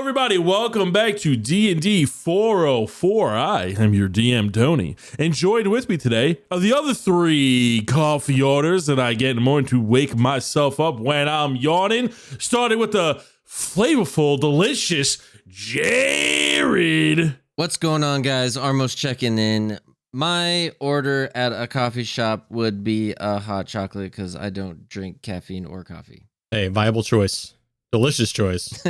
everybody. Welcome back to DND404. I am your DM, Tony. And joined with me today are the other 3 coffee orders that I get in the morning to wake myself up when I'm yawning. Starting with the flavorful, delicious Jared. What's going on, guys? Armos checking in. My order at a coffee shop would be a hot chocolate because I don't drink caffeine or coffee. Hey, viable choice. Delicious choice.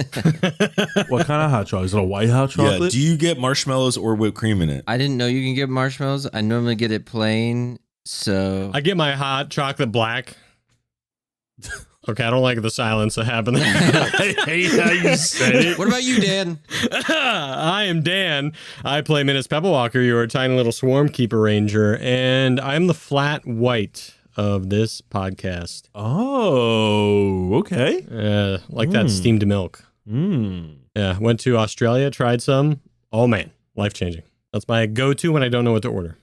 What kind of hot chocolate? Is it a white hot chocolate? Yeah. Do you get marshmallows or whipped cream in it? I didn't know you can get marshmallows. I normally get it plain, so... I get my hot chocolate black. Okay, I don't like the silence that happened there. I hate how you said it. What about you, Dan? I am Dan. I play Minas Pebblewalker, your tiny little swarm keeper ranger, and I'm the flat white of this podcast. Oh, okay. That steamed milk. Yeah, went to Australia, tried some. Oh man, life-changing. That's my go-to when I don't know what to order.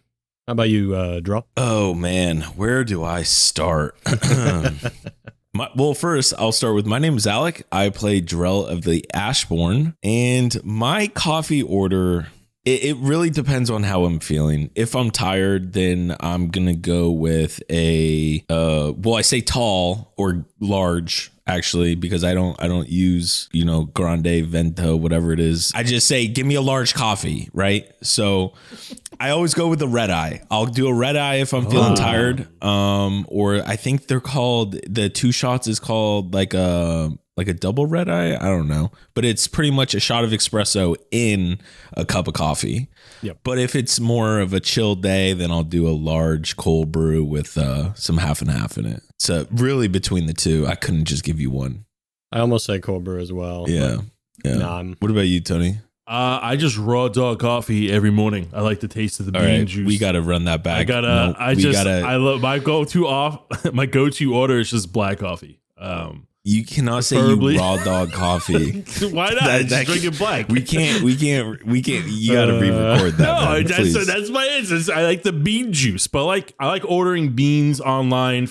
How about you, Draw? Oh man, where do I start? Well, first, I'll start with my name is Alec. I play Drell of the Ashe Borne, and my coffee order... It really depends on how I'm feeling. If I'm tired, then I'm going to go with I say tall or large, actually, because I don't use, grande, vento, whatever it is. I just say, give me a large coffee, right? So I always go with the red eye. I'll do a red eye if I'm feeling tired. Or I think they're called, the 2 shots is called like a double red eye. I don't know, but it's pretty much a shot of espresso in a cup of coffee. Yep. But if it's more of a chill day, then I'll do a large cold brew with some half and half in it. So really between the two, I couldn't just give you one. I almost say cold brew as well. Yeah. What about you, Tony? I just raw dog coffee every morning. I like the taste of the bean juice. We got to run that back. I love my my go-to order is just black coffee. You cannot say you raw dog coffee. Why not? Just drink it black. We can't. You got to re-record that. No, that's my answer. I like the bean juice, but I like ordering beans online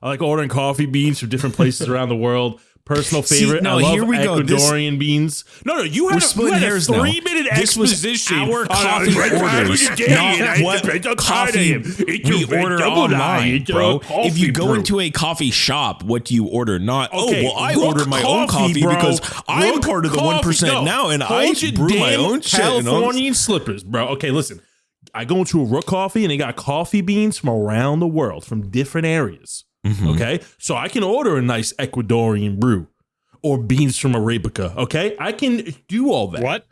I like ordering coffee beans from different places around the world. Personal favorite. I love Ecuadorian beans. No, you had a 3-minute exposition. Our coffee orders, not what coffee we order online, bro. If you go into a coffee shop, what do you order? Not, I order my own coffee because I'm part of the 1% now, and I brew my own shit. Californian slippers, bro. Okay, listen. I go into a Rook Coffee, and they got coffee beans from around the world, from different areas. Mm-hmm. Okay, so I can order a nice Ecuadorian brew or beans from Arabica. Okay, I can do all that. What?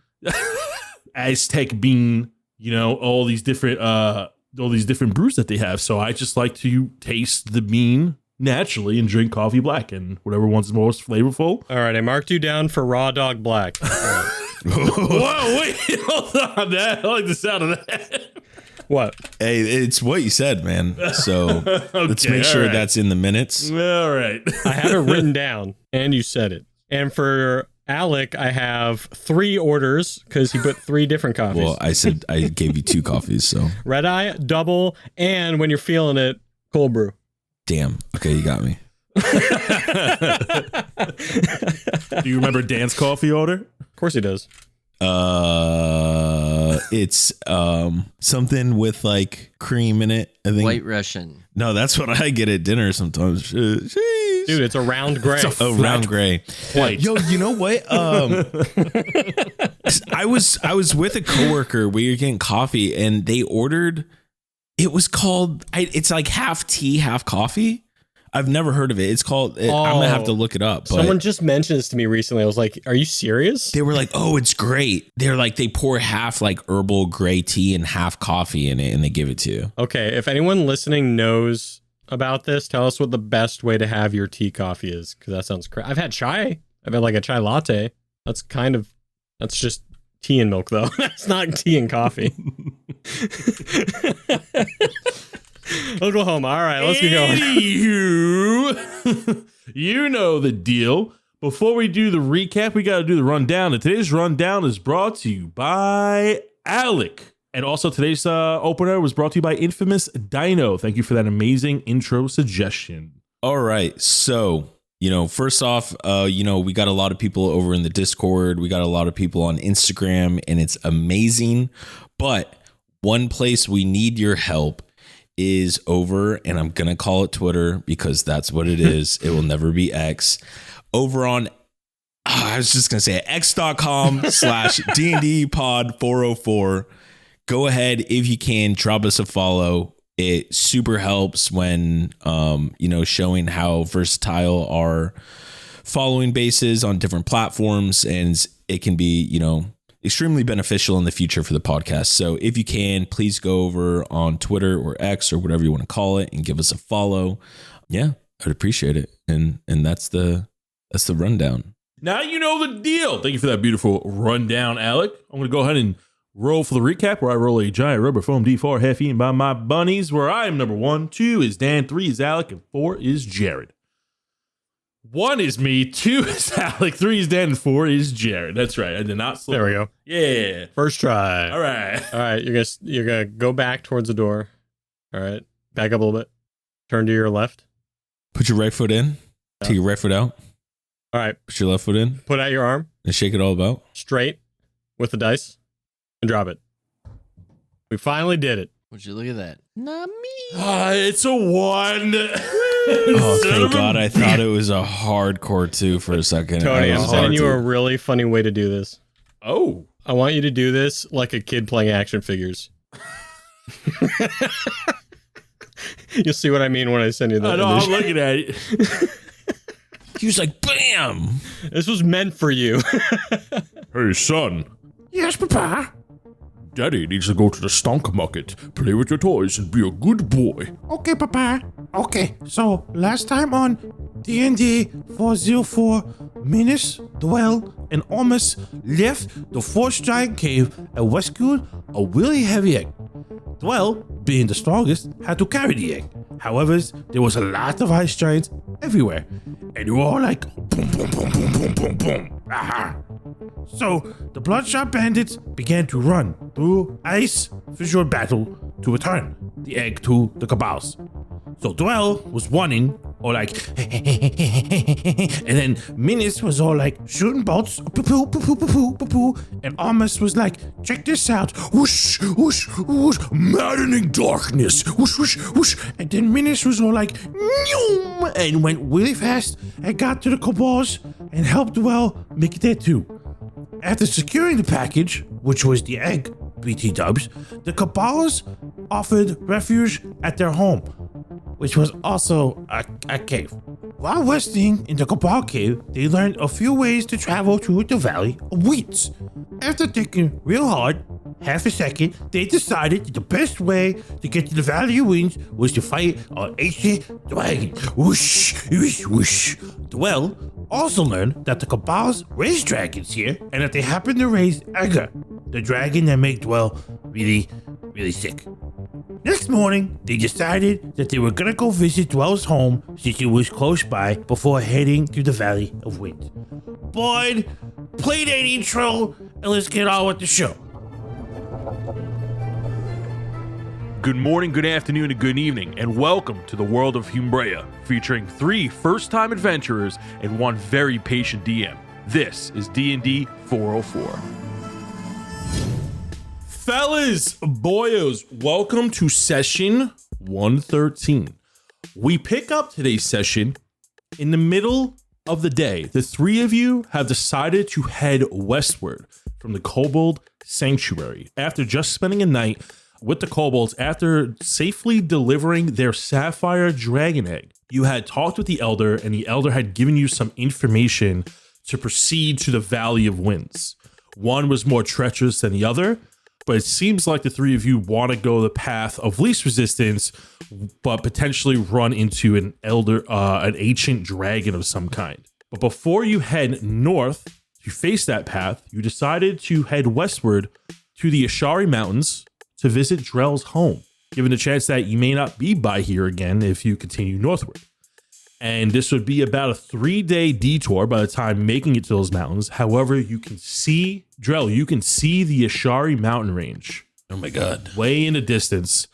Aztec bean, all these different brews that they have. So I just like to taste the bean naturally and drink coffee black and whatever one's most flavorful. All right, I marked you down for raw dog black. Whoa, wait, hold on, I like the sound of that. What? Hey, it's what you said, man. So let's make sure that's in the minutes. All right. I have it written down, and you said it. And for Alec, I have 3 orders because he put 3 different coffees. Well, I said I gave you 2 coffees, so red eye, double, and when you're feeling it, cold brew. Damn. Okay, you got me. Do you remember Dan's coffee order? Of course he does. It's something with like cream in it. I think White Russian. No, that's what I get at dinner sometimes. Dude, it's a round gray. Round gray. White. Yo, you know what? I was with a coworker. We were getting coffee, and they ordered. It was called. It's like half tea, half coffee. I've never heard of it. It's called, I'm going to have to look it up. But someone just mentioned this to me recently. I was like, are you serious? They were like, oh, it's great. They're like, they pour half like herbal gray tea and half coffee in it, and they give it to you. Okay. If anyone listening knows about this, tell us what the best way to have your tea coffee is. Cause that sounds crazy. I've had chai. I've had like a chai latte. That's just tea and milk though. That's not tea and coffee. Oklahoma. All right, let's get going. Anywho, you know the deal. Before we do the recap, we got to do the rundown. And today's rundown is brought to you by Alec. And also today's opener was brought to you by Infamous Dino. Thank you for that amazing intro suggestion. All right. So First off, we got a lot of people over in the Discord. We got a lot of people on Instagram, and it's amazing. But one place we need your help is over, and I'm going to call it Twitter because that's what it is. It will never be X. Over on, I was just going to say x.com/DNDpod404. Go ahead, if you can, drop us a follow. It super helps when, showing how versatile our following base is on different platforms, and it can be, extremely beneficial in the future for the podcast. So if you can, please go over on Twitter or X or whatever you want to call it and give us a follow. Yeah, I'd appreciate it. And that's the rundown. Now you know the deal. Thank you for that beautiful rundown, Alec. I'm going to go ahead and roll for the recap, where I roll a giant rubber foam D4 half eaten by my bunnies, where I am number 1, 2 is Dan, 3 is Alec, and 4 is Jared. 1 is me, 2 is Alec, 3 is Dan, and 4 is Jared. That's right. I did not slip. There we go. Yeah. First try. All right. All right. You're gonna go back towards the door. All right. Back up a little bit. Turn to your left. Put your right foot in. Yeah. Take your right foot out. All right. Put your left foot in. Put out your arm. And shake it all about. Straight with the dice. And drop it. We finally did it. Would you look at that? Not me. It's a 1. Oh, thank God. I thought it was a hardcore 2 for a second. Tony, I'm sending you a really funny way to do this. Oh. I want you to do this like a kid playing action figures. You'll see what I mean when I send you that. I know, I'm looking at it. He was like, bam! This was meant for you. Hey, son. Yes, Papa? Daddy needs to go to the stunk bucket, play with your toys, and be a good boy. Okay, Papa. Okay, so last time on DND404, Minas, Dwell, and Ormus left the forest giant cave and rescued a really heavy egg. Dwell, being the strongest, had to carry the egg. However, there was a lot of ice giants everywhere, and they were all like boom, boom, boom, boom, boom, boom, boom. Aha. So the Bloodshard Bandits began to run through ice visual battle to return the egg to the Cabals. So Dwell was running, or like, and then Minas was all like shooting bolts, poo poo poo poo poo poo, and Ormus was like, check this out, whoosh whoosh whoosh, maddening darkness, whoosh whoosh whoosh, and then Minas was all like, Noom! And went really fast and got to the Cabals and helped Dwell make it there too. After securing the package, which was the egg, BT dubs, the Cabals offered refuge at their home, which was also a cave. While resting in the Cabal cave, they learned a few ways to travel to the Valley of Winds. After thinking real hard, half a second, they decided that the best way to get to the Valley of Winds was to fight an ancient dragon. Whoosh, whoosh, whoosh. Dwell also learned that the Cabals raise dragons here, and that they happen to raise Edgar, the dragon that made Dwell really, really sick. Next morning, they decided that they were gonna go visit Dwell's home since it was close by before heading to the Valley of Wind. Boyd, play that intro and let's get on with the show. Good morning, good afternoon, and good evening, and welcome to the world of Humbrea, featuring 3 first-time adventurers and 1 very patient DM. This is D&D 404. Fellas, boyos, welcome to session 113. We pick up today's session in the middle of the day. The 3 of you have decided to head westward from the Kobold Sanctuary after just spending a night with the kobolds after safely delivering their sapphire dragon egg. You had talked with the elder, and the elder had given you some information to proceed to the Valley of Winds. One was more treacherous than the other, but it seems like the 3 of you want to go the path of least resistance, but potentially run into an ancient dragon of some kind. But before you head north to face that path, you decided to head westward to the Ashari Mountains to visit Drell's home, given the chance that you may not be by here again if you continue northward. And this would be about a 3-day detour by the time making it to those mountains. However, you can see, Drell, you can see the Ashari mountain range. Oh my God. Way in the distance,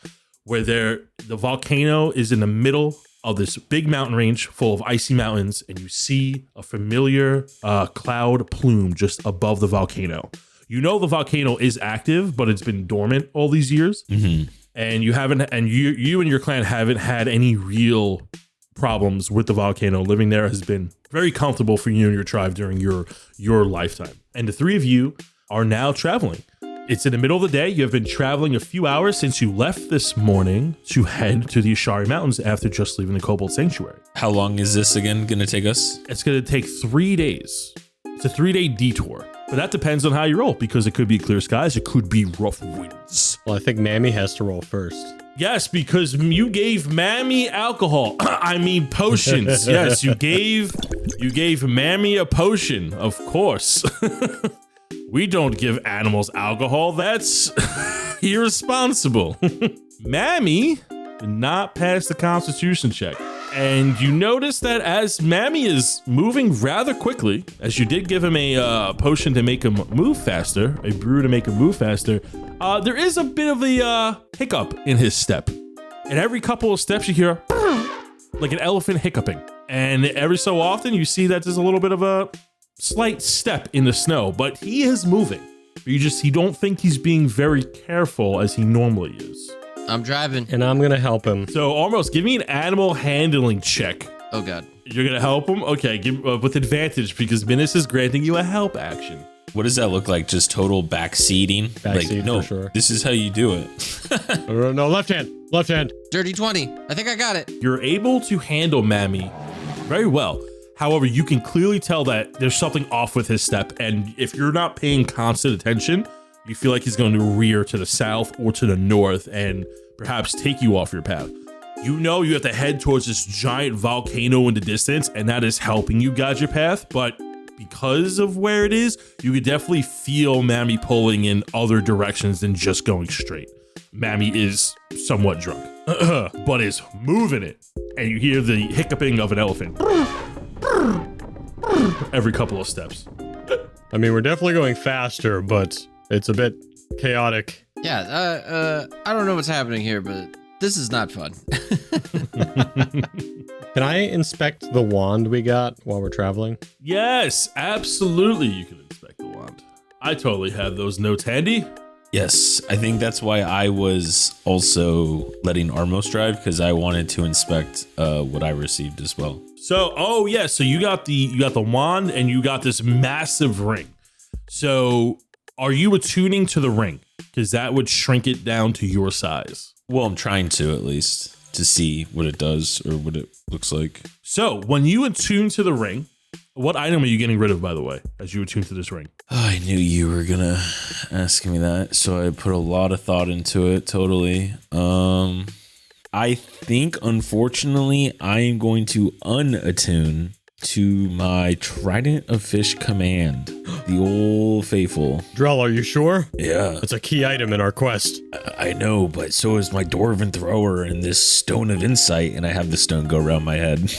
where the volcano is in the middle of this big mountain range full of icy mountains, and you see a familiar cloud plume just above the volcano. You know the volcano is active, but it's been dormant all these years, and you and your clan haven't had any real problems with the volcano. Living there has been very comfortable for you and your tribe during your lifetime. And the three of you are now traveling. It's in the middle of the day. You have been traveling a few hours since you left this morning to head to the Ashari Mountains after just leaving the Kobold Sanctuary. How long is this again going to take us? It's going to take 3 days. It's a 3-day detour. But that depends on how you roll, because it could be clear skies. It could be rough winds. Well, I think Mammy has to roll first. Yes, because you gave Mammy alcohol. I mean potions. Yes, you gave Mammy a potion, of course. We don't give animals alcohol. That's irresponsible. Mammy did not pass the Constitution check. And you notice that as Mammy is moving rather quickly, as you did give him a potion to make him move faster, a brew to make him move faster, there is a bit of a hiccup in his step. And every couple of steps you hear like an elephant hiccuping. And every so often you see that there's a little bit of a slight step in the snow, but he is moving. You don't think he's being very careful as he normally is. I'm driving. And I'm going to help him. So almost give me an animal handling check. Oh, God. You're going to help him? Okay, give with advantage because Minas is granting you a help action. What does that look like? Just total backseating? Backseat, no, for sure. This is how you do it. No, left hand. Left hand. Dirty 20. I think I got it. You're able to handle Mammy very well. However, you can clearly tell that there's something off with his step. And if you're not paying constant attention, you feel like he's going to rear to the south or to the north and perhaps take you off your path. You know you have to head towards this giant volcano in the distance, and that is helping you guide your path. But because of where it is, you could definitely feel Mammy pulling in other directions than just going straight. Mammy is somewhat drunk, but is moving it. And you hear the hiccuping of an elephant every couple of steps. I mean, we're definitely going faster, but it's a bit chaotic. Yeah, I don't know what's happening here, but this is not fun. Can I inspect the wand we got while we're traveling? Yes, absolutely. You can inspect the wand. I totally have those notes handy. Yes, I think that's why I was also letting Armos drive, because I wanted to inspect what I received as well. So, so you got the wand and you got this massive ring. So, are you attuning to the ring? Because that would shrink it down to your size. Well, I'm trying to, at least, to see what it does or what it looks like. So, when you attune to the ring, what item are you getting rid of, by the way, as you attune to this ring? Oh, I knew you were gonna ask me that, so I put a lot of thought into it. Totally. I think, unfortunately, I am going to unattune to my Trident of Fish command, the old faithful. Drell, are you sure? Yeah, It's a key item in our quest. I know, but so is my Dwarven Thrower and this Stone of Insight, and I have the stone go around my head.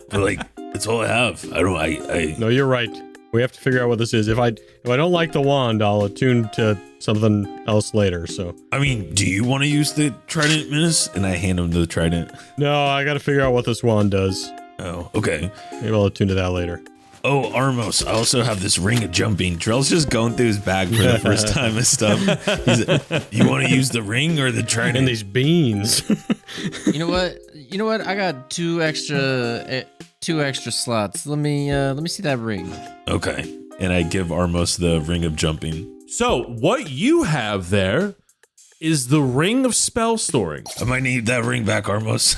But like, that's all I have. No, you're right. We have to figure out what this is. If I don't like the wand, I'll attune to something else later. So I mean, do you want to use the Trident, Minas? And I hand him the Trident. no, I got to figure out what this wand does. Oh, okay. Maybe I'll attune to that later. Oh, Armos, I also have this ring of jumping. Drell's just going through his bag for the first time and stuff. He's like, you want to use the ring or the Trident? And these beans. You know what? I got two extra slots. Let me see that ring. Okay. And I give Armos the ring of jumping. So, what you have there is the ring of spell storing. I might need that ring back, Armos.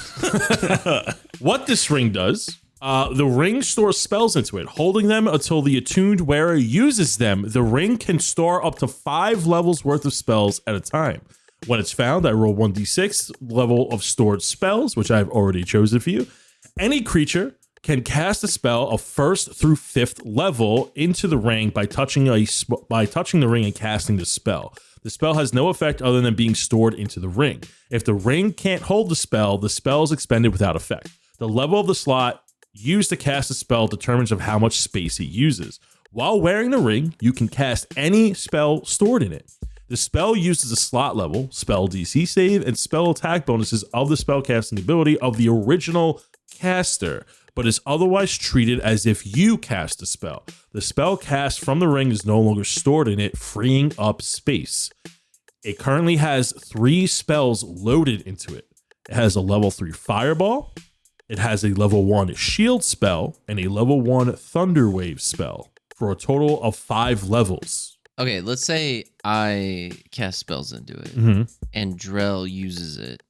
What this ring does, the ring stores spells into it, holding them until the attuned wearer uses them. The ring can store up to 5 levels worth of spells at a time. When it's found, I roll 1d6 level of stored spells, which I've already chosen for you. Any creature can cast a spell of 1st through 5th level into the ring by touching the ring and casting the spell. The spell has no effect other than being stored into the ring. If the ring can't hold the spell is expended without effect. The level of the slot used to cast a spell determines of how much space it uses. While wearing the ring, you can cast any spell stored in it. The spell uses a slot level, spell DC save, and spell attack bonuses of the spellcasting ability of the original caster, but is otherwise treated as if you cast a spell. The spell cast from the ring is no longer stored in it, freeing up space. It currently has 3 spells loaded into it. It has a level 3 fireball, it has a level 1 shield spell, and a level 1 thunder wave spell, for a total of 5 levels. Okay, let's say I cast spells into it and Drell uses it.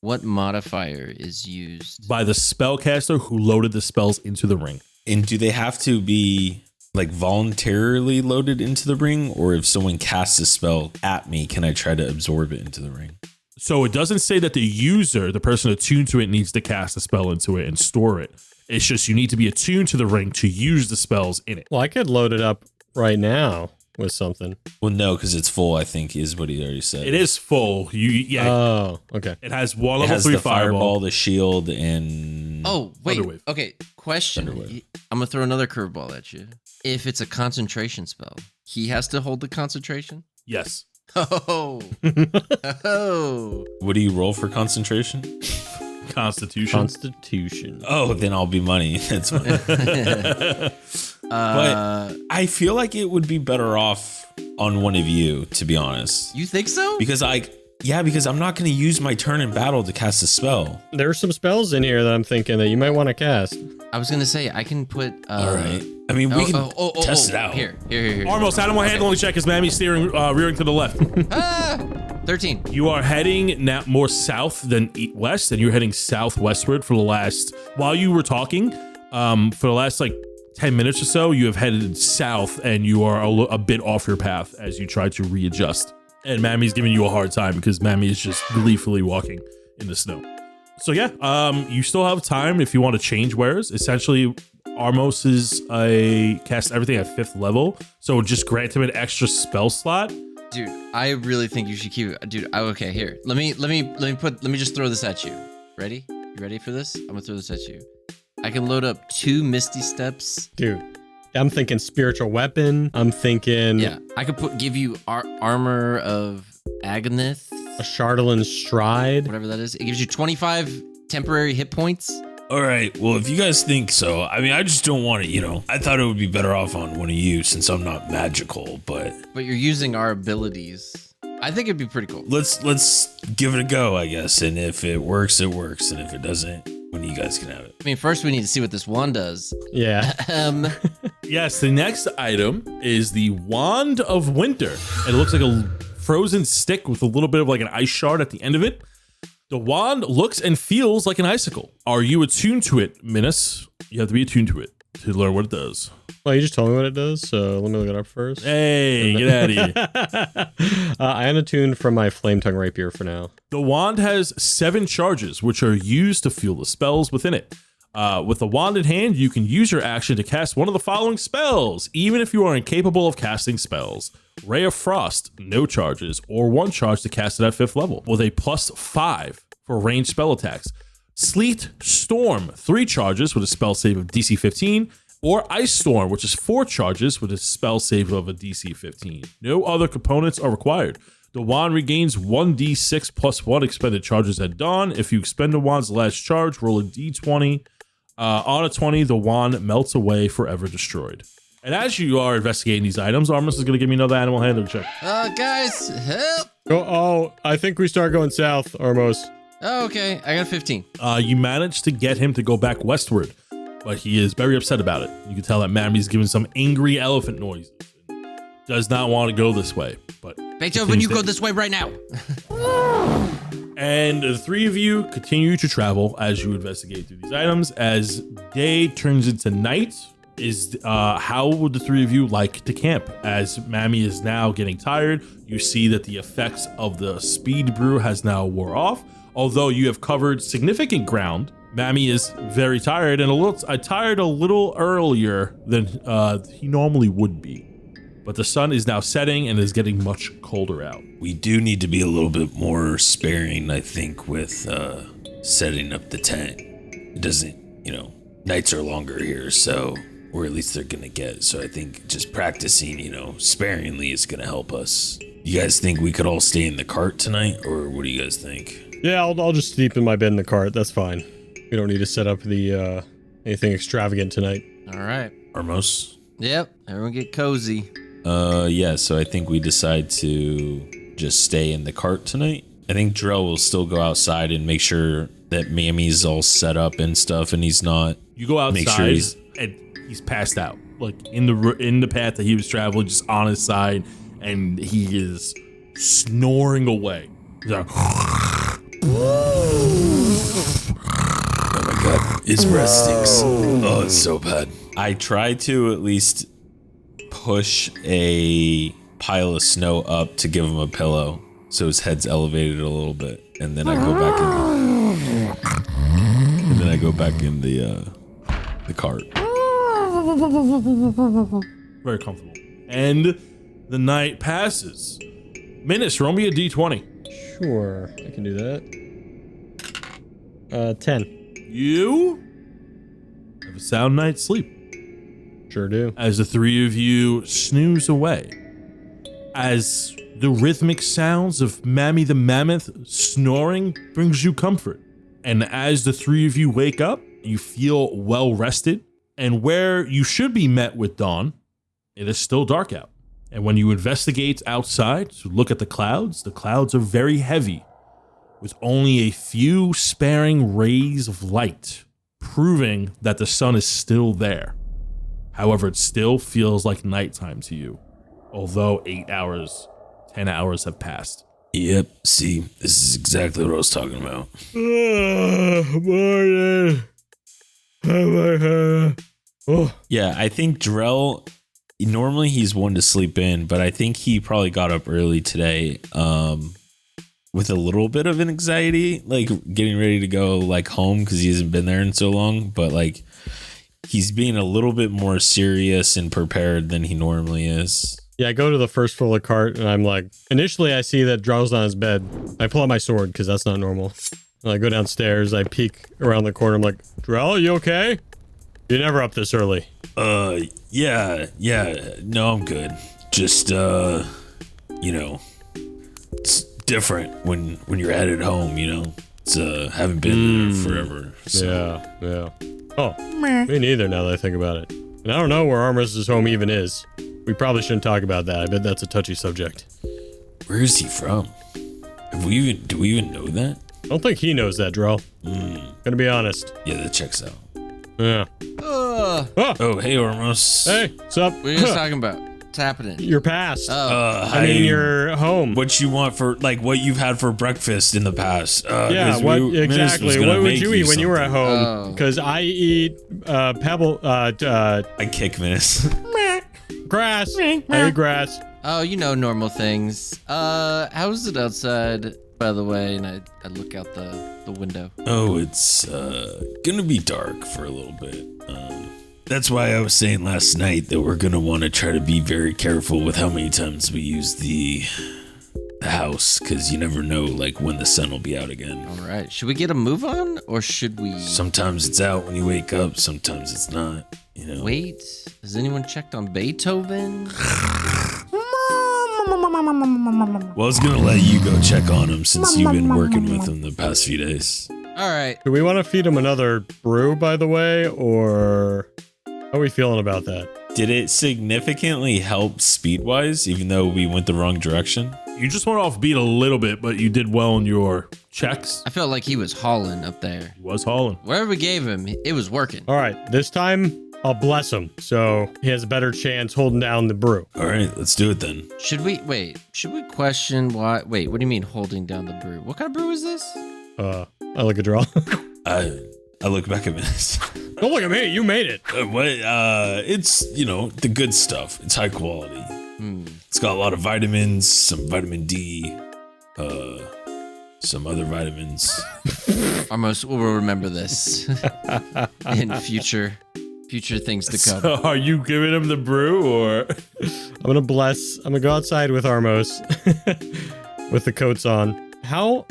What modifier is used? By the spellcaster who loaded the spells into the ring. And do they have to be like voluntarily loaded into the ring, or if someone casts a spell at me, can I try to absorb it into the ring? So it doesn't say that the user, the person attuned to it, needs to cast a spell into it and store it. It's just you need to be attuned to the ring to use the spells in it. Well, I could load it up right now with something. Well, no, because it's full, I think, is what he already said. It is full. Oh, okay. It has one It level has 3 the fireball. the shield, and Oh, wait. Thunderwave. Okay, question. Thunderwave. I'm going to throw another curveball at you. If it's a concentration spell, he has to hold the concentration? Yes. Oh. Oh. what do you roll for concentration? Constitution. Constitution. Oh, then I'll be money. That's fine. But I feel like it would be better off on one of you, to be honest. You think so? Because because I'm not going to use my turn in battle to cast a spell. There are some spells in here that I'm thinking that you might want to cast. I was going to say, I can put... All right. I mean, we can test it out. Here. Armos, animal handling check as Mammy steering, rearing to the left. 13. You are heading now more south than west, and you're heading southwestward for the last... While you were talking, for the last, 10 minutes or so, you have headed south, and you are a bit off your path as you try to readjust. And Mammy's giving you a hard time because Mammy is just gleefully walking in the snow. So yeah, you still have time if you want to change wares. Essentially, Armos is cast everything at 5th level, so just grant him an extra spell slot. Dude, I really think you should keep it. Dude, okay, here. Let me just throw this at you. Ready? You ready for this? I'm gonna throw this at you. I can load up 2 Misty Steps. Dude, I'm thinking spiritual weapon. I'm thinking Yeah, I could give you armor of Agonith, a Chardelin's Stride. whatever that is. It gives you 25 temporary hit points. All right. Well, if you guys think so, I mean, I just don't want it, I thought it would be better off on one of you since I'm not magical, but But you're using our abilities. I think it'd be pretty cool. let's give it a go, I guess. And if it works, it works. And if it doesn't, one of you guys can have it. I mean, first we need to see what this wand does. Yeah. Yes, the next item is the Wand of Winter. It looks like a frozen stick with a little bit of an ice shard at the end of it. The wand looks and feels like an icicle. Are you attuned to it, Minas? You have to be attuned to it to learn what it does. Well, you just told me what it does, so let me look it up first. Hey, get out of here. I am attuned from my Flame Tongue Rapier for now. The wand has 7 charges, which are used to fuel the spells within it. With the wand in hand, you can use your action to cast one of the following spells, even if you are incapable of casting spells. Ray of Frost, no charges, or 1 charge to cast it at 5th level, with a +5 for ranged spell attacks. Sleet Storm, 3 charges with a spell save of DC 15, or Ice Storm, which is 4 charges with a spell save of a DC 15. No other components are required. The wand regains 1d6 plus 1 expended charges at dawn. If you expend the wand's last charge, roll a d20. On a 20, the wand melts away, forever destroyed. And as you are investigating these items, Armus is going to give me another animal handling check. Guys, help! Oh, I think we start going south, Armos. Oh, okay, I got 15. You managed to get him to go back westward, but he is very upset about it. You can tell that Mammy's giving some angry elephant noises. Does not want to go this way, but Beethoven, you go this way right now. And the 3 of you continue to travel as you investigate through these items. As day turns into night, how would the 3 of you like to camp? As Mammy is now getting tired, you see that the effects of the speed brew has now wore off. Although you have covered significant ground, Mammy is very tired and a little earlier than he normally would be. But the sun is now setting and is getting much colder out. We do need to be a little bit more sparing, I think, with setting up the tent. It doesn't, nights are longer here, so or at least they're gonna get. So I think just practicing, sparingly is gonna help us. You guys think we could all stay in the cart tonight, or what do you guys think? Yeah, I'll just sleep in my bed in the cart. That's fine. We don't need to set up the anything extravagant tonight. All right. Armos? Yep. Everyone get cozy. Yeah, so I think we decide to just stay in the cart tonight. I think Drell will still go outside and make sure that Mammy's all set up and stuff, and he's not. You go outside, Make sure and he's passed out, like in the path that he was traveling, just on his side, and he is snoring away. He's like, Oh my god, his breath stinks. Oh, it's so bad. I try to at least push a pile of snow up to give him a pillow, so his head's elevated a little bit, and then I go back in the cart. very comfortable. And the night passes. Minus, roll me a d20. Sure, I can do that. 10. You have a sound night's sleep Sure do. as the three of you snooze away. As the rhythmic sounds of Mammy the Mammoth snoring brings you comfort. And as the three of you wake up, you feel well rested. And where you should be met with dawn, it is still dark out. And when you investigate outside to look at the clouds are very heavy, with only a few sparing rays of light, proving that the sun is still there. However, it still feels like nighttime to you, although 8 hours, 10 hours have passed. Yep, see, this is exactly what I was talking about. Yeah, I think Drell, normally he's one to sleep in, but I think he probably got up early today with a little bit of an anxiety, like getting ready to go like home because he hasn't been there in so long, but like he's being a little bit more serious and prepared than he normally is. Yeah, I go to the first floor of the cart, and I'm like, initially I see that Drell's on his bed. I pull out my sword, because that's not normal. And I go downstairs, I peek around the corner, I'm like, Drell, you okay? You're never up this early. Yeah, no, I'm good. Just, it's different when you're headed home, It's, haven't been there forever. So. Yeah. Oh, me neither now that I think about it. And I don't know where Armor's home even is. We probably shouldn't talk about that. I bet that's a touchy subject. Where is he from? Do we even know that? I don't think he knows that, Drell. Gonna be honest. Yeah, that checks out. Yeah. Oh, hey, Ormos. Hey, what's up? What are you guys talking about? What's happening? You're past. Oh, I mean, you're home. What you want for, like, what you've had for breakfast in the past. Yeah, exactly. What would you eat when you were at home? Because I eat pebble. I kick Miss. Grass. I eat grass. oh, normal things. How's it outside, by the way? And I look out the window. Oh, it's gonna be dark for a little bit. That's why I was saying last night that we're gonna want to try to be very careful with how many times we use the house, because you never know, like, when the sun will be out again. All right. Should we get a move on, or should we Sometimes it's out when you wake up, sometimes it's not. wait? Has anyone checked on Beethoven? Well, I was gonna let you go check on him since you've been working with him the past few days. All right. Do we want to feed him another brew, by the way, or how are we feeling about that? Did it significantly help speed-wise, even though we went the wrong direction? You just went off beat a little bit, but you did well in your checks. I felt like he was hauling up there. He was hauling. Whatever we gave him, it was working. All right, this time I'll bless him, so he has a better chance holding down the brew. All right, let's do it then. Should we question why? Wait, what do you mean holding down the brew? What kind of brew is this? I look at Draw. I look back at this. Don't look at me, you made it. It's, the good stuff. It's high quality. It's got a lot of vitamins, some vitamin D, some other vitamins. Almost, we'll remember this in future things to come. So are you giving him the brew, or? I'm gonna go outside with Armos with the coats on. How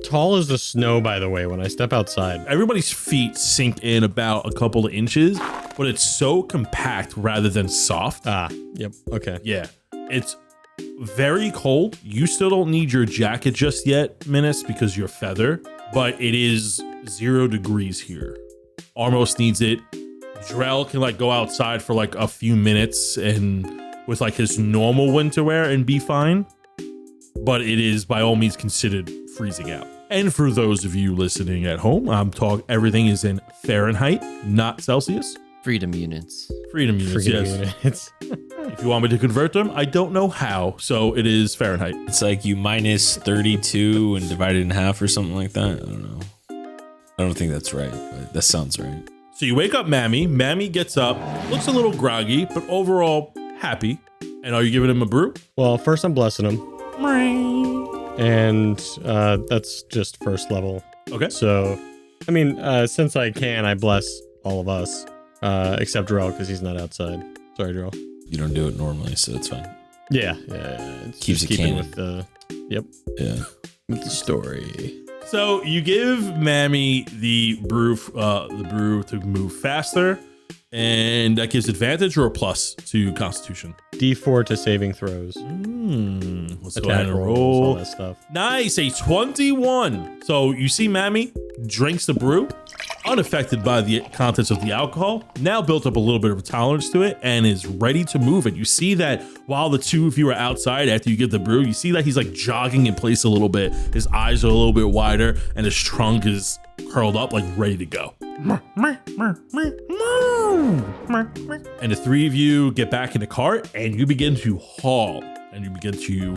tall is the snow, by the way, when I step outside? Everybody's feet sink in about a couple of inches, but it's so compact rather than soft. Yep. Okay. Yeah, it's very cold. You still don't need your jacket just yet, Menace, because you're feather, but it is 0 degrees here. Armos needs it. Drell can like go outside for like a few minutes and with like his normal winter wear and be fine, but it is by all means considered freezing out. And for those of you listening at home, everything is in Fahrenheit, not Celsius. Freedom units. Freedom units, yes. Units. If you want me to convert them, I don't know how, so it is Fahrenheit. It's like you minus 32 and divide it in half or something like that. I don't know. I don't think that's right, but that sounds right. So you wake up Mammy. Mammy gets up, looks a little groggy, but overall happy. And are you giving him a brew? Well, first I'm blessing him. And that's just first level. Okay. So, I mean, since I can, I bless all of us, except Drell because he's not outside. Sorry, Drell. You don't do it normally, so it's fine. Yeah. It's Keeps just it keeping canon. with the, yep, Yeah. with the story. So you give Mammy the brew to move faster, and that gives advantage or a plus to Constitution. D4 to saving throws, Let's go ahead attack and rolls, roll. all that stuff. Nice, a 21. So you see Mammy drinks the brew, unaffected by the contents of the alcohol, now built up a little bit of a tolerance to it and is ready to move. And you see that while the two of you are outside after you get the brew, you see that he's like jogging in place a little bit. His eyes are a little bit wider and his trunk is curled up, like ready to go. And the three of you get back in the cart and you begin to haul. And you begin to,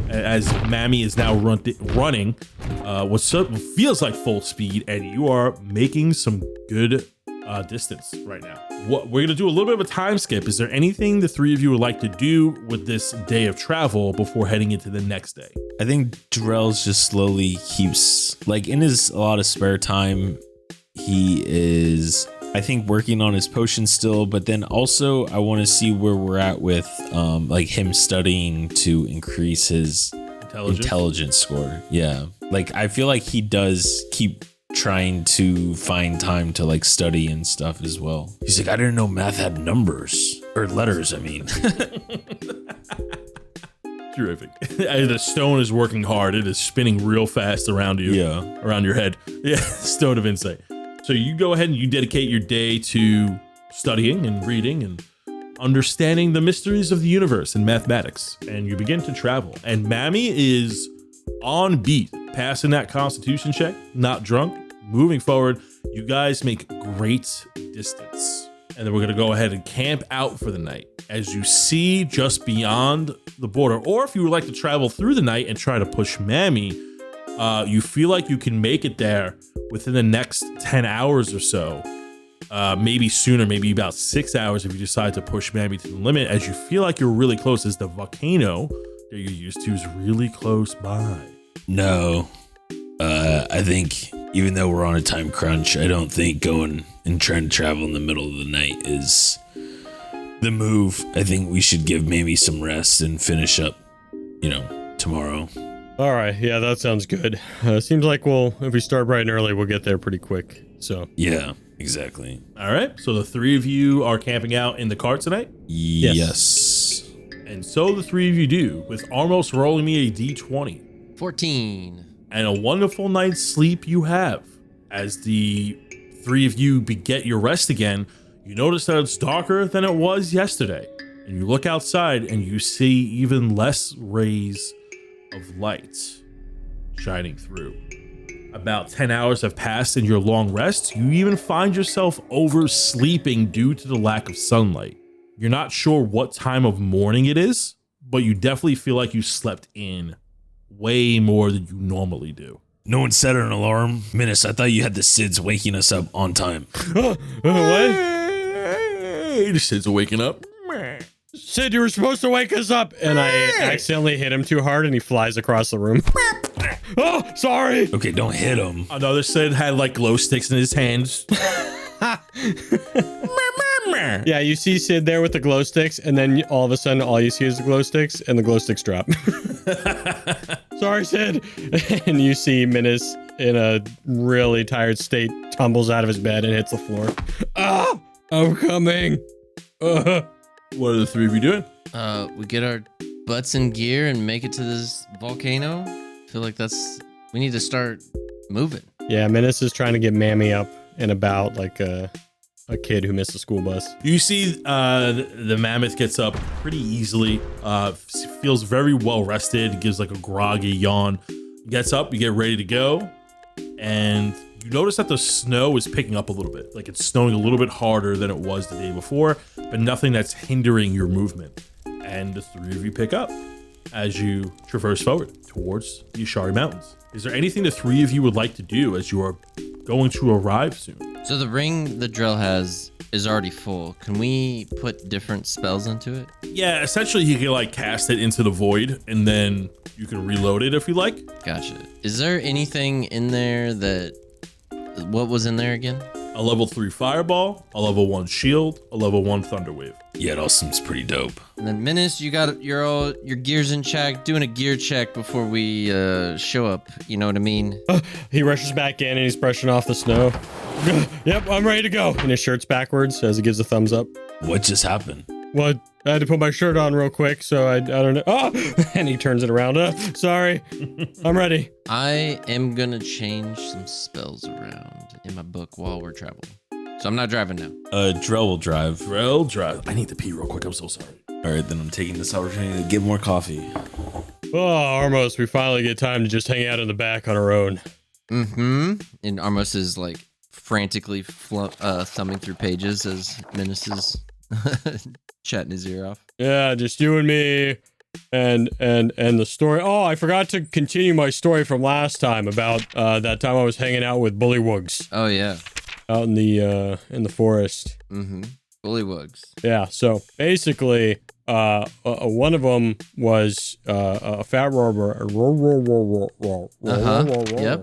as Mammy is now running, what feels like full speed, and you are making some good distance right now. We're gonna do a little bit of a time skip. Is there anything the three of you would like to do with this day of travel before heading into the next day? I think Drell's just slowly keeps, like, in his a lot of spare time, he is, I think, working on his potion still, but then also I want to see where we're at with like him studying to increase his intelligence score. Yeah. Like, I feel like he does keep trying to find time to like study and stuff as well. He's like, I didn't know math had numbers or letters, I mean. Terrific. The stone is working hard. It is spinning real fast around you. Yeah. Around your head. Yeah. Stone of insight. So you go ahead and you dedicate your day to studying and reading and understanding the mysteries of the universe and mathematics. And you begin to travel. And Mammy is on beat, passing that constitution check, not drunk, moving forward. You guys make great distance. And then we're going to go ahead and camp out for the night. As you see just beyond the border, or if you would like to travel through the night and try to push Mammy, you feel like you can make it there within the next 10 hours or so. Maybe sooner, maybe about 6 hours if you decide to push Mammy to the limit, as you feel like you're really close, as the volcano that you're used to is really close by. No, I think even though we're on a time crunch, I don't think going and trying to travel in the middle of the night is the move. I think we should give Mamie some rest and finish up, tomorrow. All right. Yeah, that sounds good. Seems like if we start bright and early, we'll get there pretty quick. So Yeah, exactly. All right. So the three of you are camping out in the cart tonight? Yes. And so the three of you do, with Armos rolling me a d20. 14. And a wonderful night's sleep you have. As the three of you get your rest again, you notice that it's darker than it was yesterday. And you look outside and you see even less rays of light shining through. About 10 hours have passed in your long rest. You even find yourself oversleeping due to the lack of sunlight. You're not sure what time of morning it is, but you definitely feel like you slept in way more than you normally do. No one set an alarm. Menace, I thought you had the SIDS waking us up on time. What? The Sid's waking up. Sid, you were supposed to wake us up. And I accidentally hit him too hard and he flies across the room. Oh, sorry. Okay, don't hit him. Another Sid had like glow sticks in his hands. Yeah, you see Sid there with the glow sticks, and then all of a sudden, all you see is the glow sticks, and the glow sticks drop. Sorry, Sid. And you see Menace in a really tired state tumbles out of his bed and hits the floor. Ah! I'm coming. What are the three of you doing? We get our butts in gear and make it to this volcano. I feel like we need to start moving. Yeah, Menace is trying to get Mammy up and about like a kid who missed a school bus. You see the mammoth gets up pretty easily, feels very well rested, gives like a groggy yawn, gets up, you get ready to go, and you notice that the snow is picking up a little bit. Like it's snowing a little bit harder than it was the day before, but nothing that's hindering your movement. And the three of you pick up as you traverse forward towards the Ashari Mountains. Is there anything the three of you would like to do as you are going to arrive soon? So the ring that Drell has is already full. Can we put different spells into it? Yeah, essentially he can like cast it into the void and then you can reload it if you like. Gotcha. Is there anything in there what was in there again? A level 3 fireball, a level 1 shield, a level 1 thunder wave. Yeah, it all seems pretty dope. And then Menace, you got your gears in check, doing a gear check before we show up. You know what I mean? He rushes back in and he's brushing off the snow. Yep, I'm ready to go. And his shirt's backwards as he gives a thumbs up. What just happened? Well, I had to put my shirt on real quick, so I don't know. Oh! And he turns it around. Sorry. I'm ready. I am gonna change some spells around in my book while we're traveling. So I'm not driving now. Drell will drive. Drell drive. I need to pee real quick. I'm so sorry. All right, then I'm taking this opportunity to get more coffee. Oh, Armos, we finally get time to just hang out in the back on our own. Mm-hmm. And Armos is like frantically thumbing through pages as Menace is chatting his ear off. Yeah, just you and me and the story. Oh, I forgot to continue my story from last time about that time I was hanging out with bullywugs Oh yeah. out in the forest. Mm-hmm. Bullywugs. Yeah, so basically one of them was a fat robber. Yep.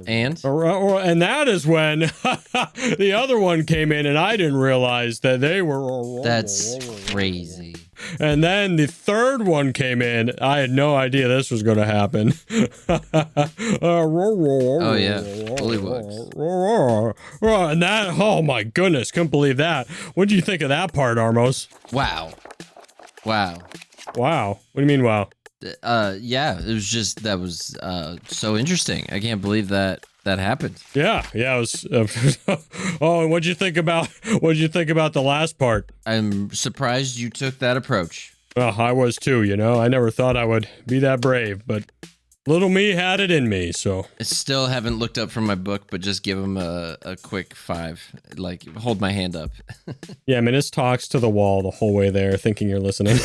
And that is when the other one came in, and I didn't realize that they were. That's crazy. And then the third one came in. I had no idea this was going to happen. Oh yeah, bullywugs. And that, oh my goodness, couldn't believe that. What did you think of that part, Armos? Wow. Wow. What do you mean, wow? Yeah, it was just that was so interesting. I can't believe that happened. Yeah, it was. Oh, and what'd you think about the last part? I'm surprised you took that approach. Well, I was too. I never thought I would be that brave, but little me had it in me. So I still haven't looked up from my book, but just give him a quick 5. Like, hold my hand up. yeah, Menace talks to the wall the whole way there, thinking you're listening.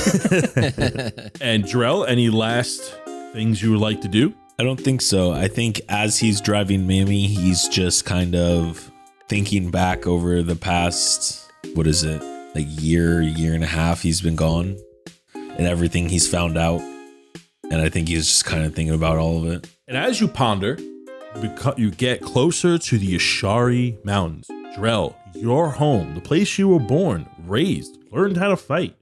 And Drell, any last things you would like to do? I don't think so. I think as he's driving Mammy, he's just kind of thinking back over the past, what is it, like year and a half he's been gone and everything he's found out. And I think he's just kind of thinking about all of it. And as you ponder, you get closer to the Ashari Mountains. Drell, your home, the place you were born, raised, learned how to fight,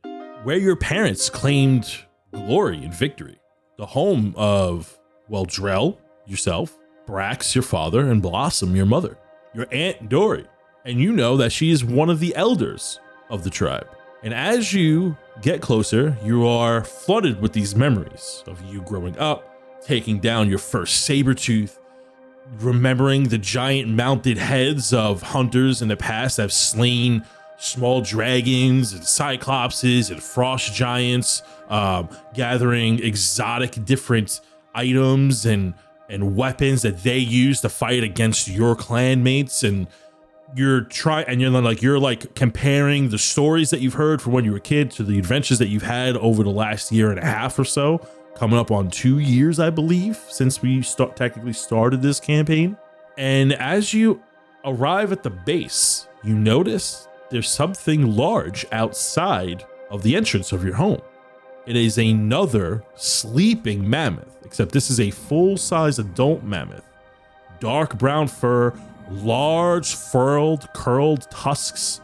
where your parents claimed glory and victory. The home of, well, Drell, yourself, Brax, your father, and Blossom, your mother, your Aunt Dory. And you know that she is one of the elders of the tribe. And as you get closer, you are flooded with these memories of you growing up, taking down your first saber-tooth, remembering the giant mounted heads of hunters in the past that have slain small dragons and cyclopses and frost giants, gathering exotic different items and weapons that they use to fight against your clanmates. And you're comparing the stories that you've heard from when you were a kid to the adventures that you've had over the last year and a half or so, coming up on 2 years, I believe, since we technically started this campaign. And as you arrive at the base, you notice there's something large outside of the entrance of your home. It is another sleeping mammoth, except this is a full-size adult mammoth. Dark brown fur, large curled tusks,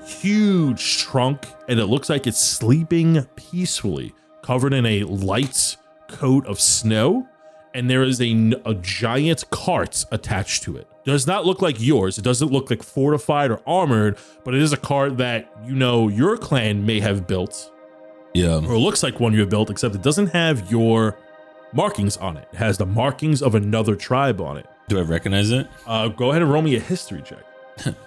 huge trunk, and it looks like it's sleeping peacefully, covered in a light coat of snow, and there is a giant cart attached to it. does not look like yours. It doesn't look like fortified or armored, but it is a cart that your clan may have built. Yeah. Or looks like one you have built, except it doesn't have your markings on it. It has the markings of another tribe on it. Do I recognize it? Go ahead and roll me a history check.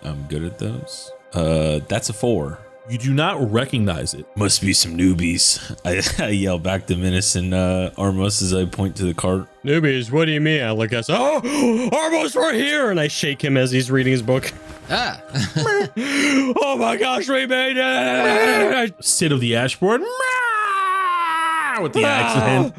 I'm good at those. That's a 4. You do not recognize it. Must be some newbies. I yell back to Menace and Armos as I point to the cart. Newbies, what do you mean? I look at oh, Armos right here, and I shake him as he's reading his book. Ah. Oh my gosh, we made it! Sid of the Ashe Borne with the axe in hand.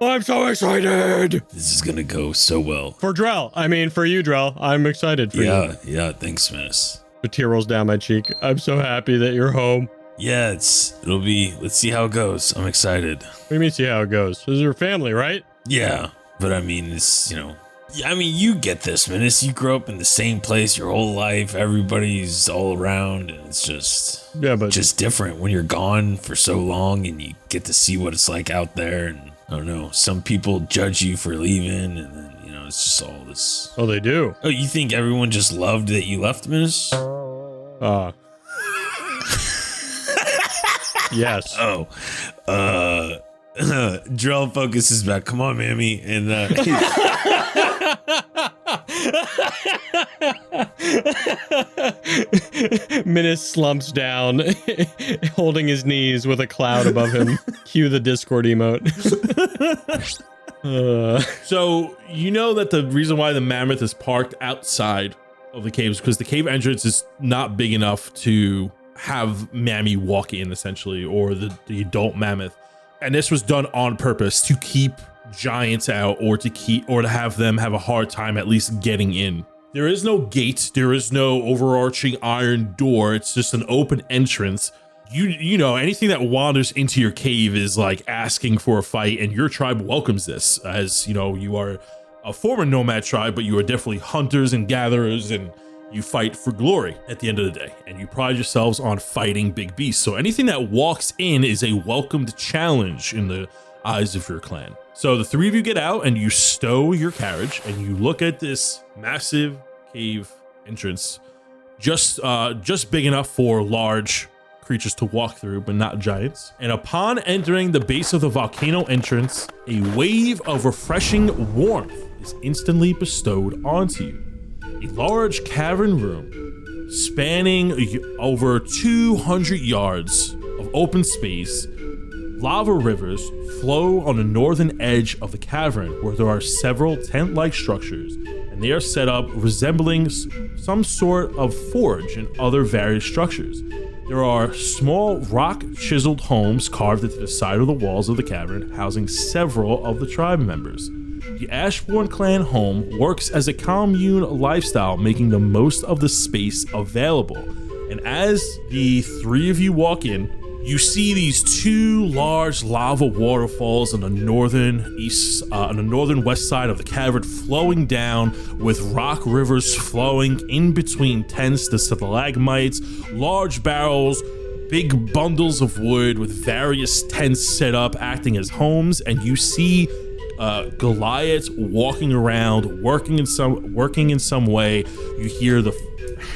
I'm so excited! This is gonna go so well. For Drell. I mean, for you, Drell. I'm excited for you. Yeah, thanks, Menace. A tear rolls down my cheek. I'm so happy that you're home. Yeah, it'll be, let's see how it goes. I'm excited. What do you mean, see how it goes? This is your family, right? Yeah, but I mean, it's, you get this, Menace. You grew up in the same place your whole life. Everybody's all around, and it's just different when you're gone for so long and you get to see what it's like out there. And I don't know, some people judge you for leaving, and then, it's just all this. Oh, they do? Oh, you think everyone just loved that you left, Menace? Yes. Oh, Drell focuses back. Come on, Mammy. And Menace slumps down, holding his knees with a cloud above him. Cue the Discord emote. So you know that the reason why the mammoth is parked outside of the cave is because the cave entrance is not big enough to have Mammy walk in, essentially, or the adult mammoth. And this was done on purpose to keep giants out, or to have them have a hard time at least getting in. There is no gate. There is no overarching iron door. It's just an open entrance. You know, anything that wanders into your cave is like asking for a fight, and your tribe welcomes this. As you are a former nomad tribe, but you are definitely hunters and gatherers, and you fight for glory at the end of the day, and you pride yourselves on fighting big beasts. So anything that walks in is a welcomed challenge in the eyes of your clan. So the three of you get out and you stow your carriage, and you look at this massive cave entrance, just big enough for large creatures to walk through, but not giants. And upon entering the base of the volcano entrance, a wave of refreshing warmth is instantly bestowed onto you. A large cavern room spanning over 200 yards of open space. Lava rivers flow on the northern edge of the cavern, where there are several tent-like structures, and they are set up resembling some sort of forge and other various structures. There are small rock-chiseled homes carved into the side of the walls of the cavern, housing several of the tribe members. The Ashe Borne clan home works as a commune lifestyle, making the most of the space available. And as the three of you walk in, you see these two large lava waterfalls on the northern west side of the cavern, flowing down, with rock rivers flowing in between tents, the stalagmites, large barrels, big bundles of wood with various tents set up acting as homes. And you see Goliath walking around, working in some way. You hear the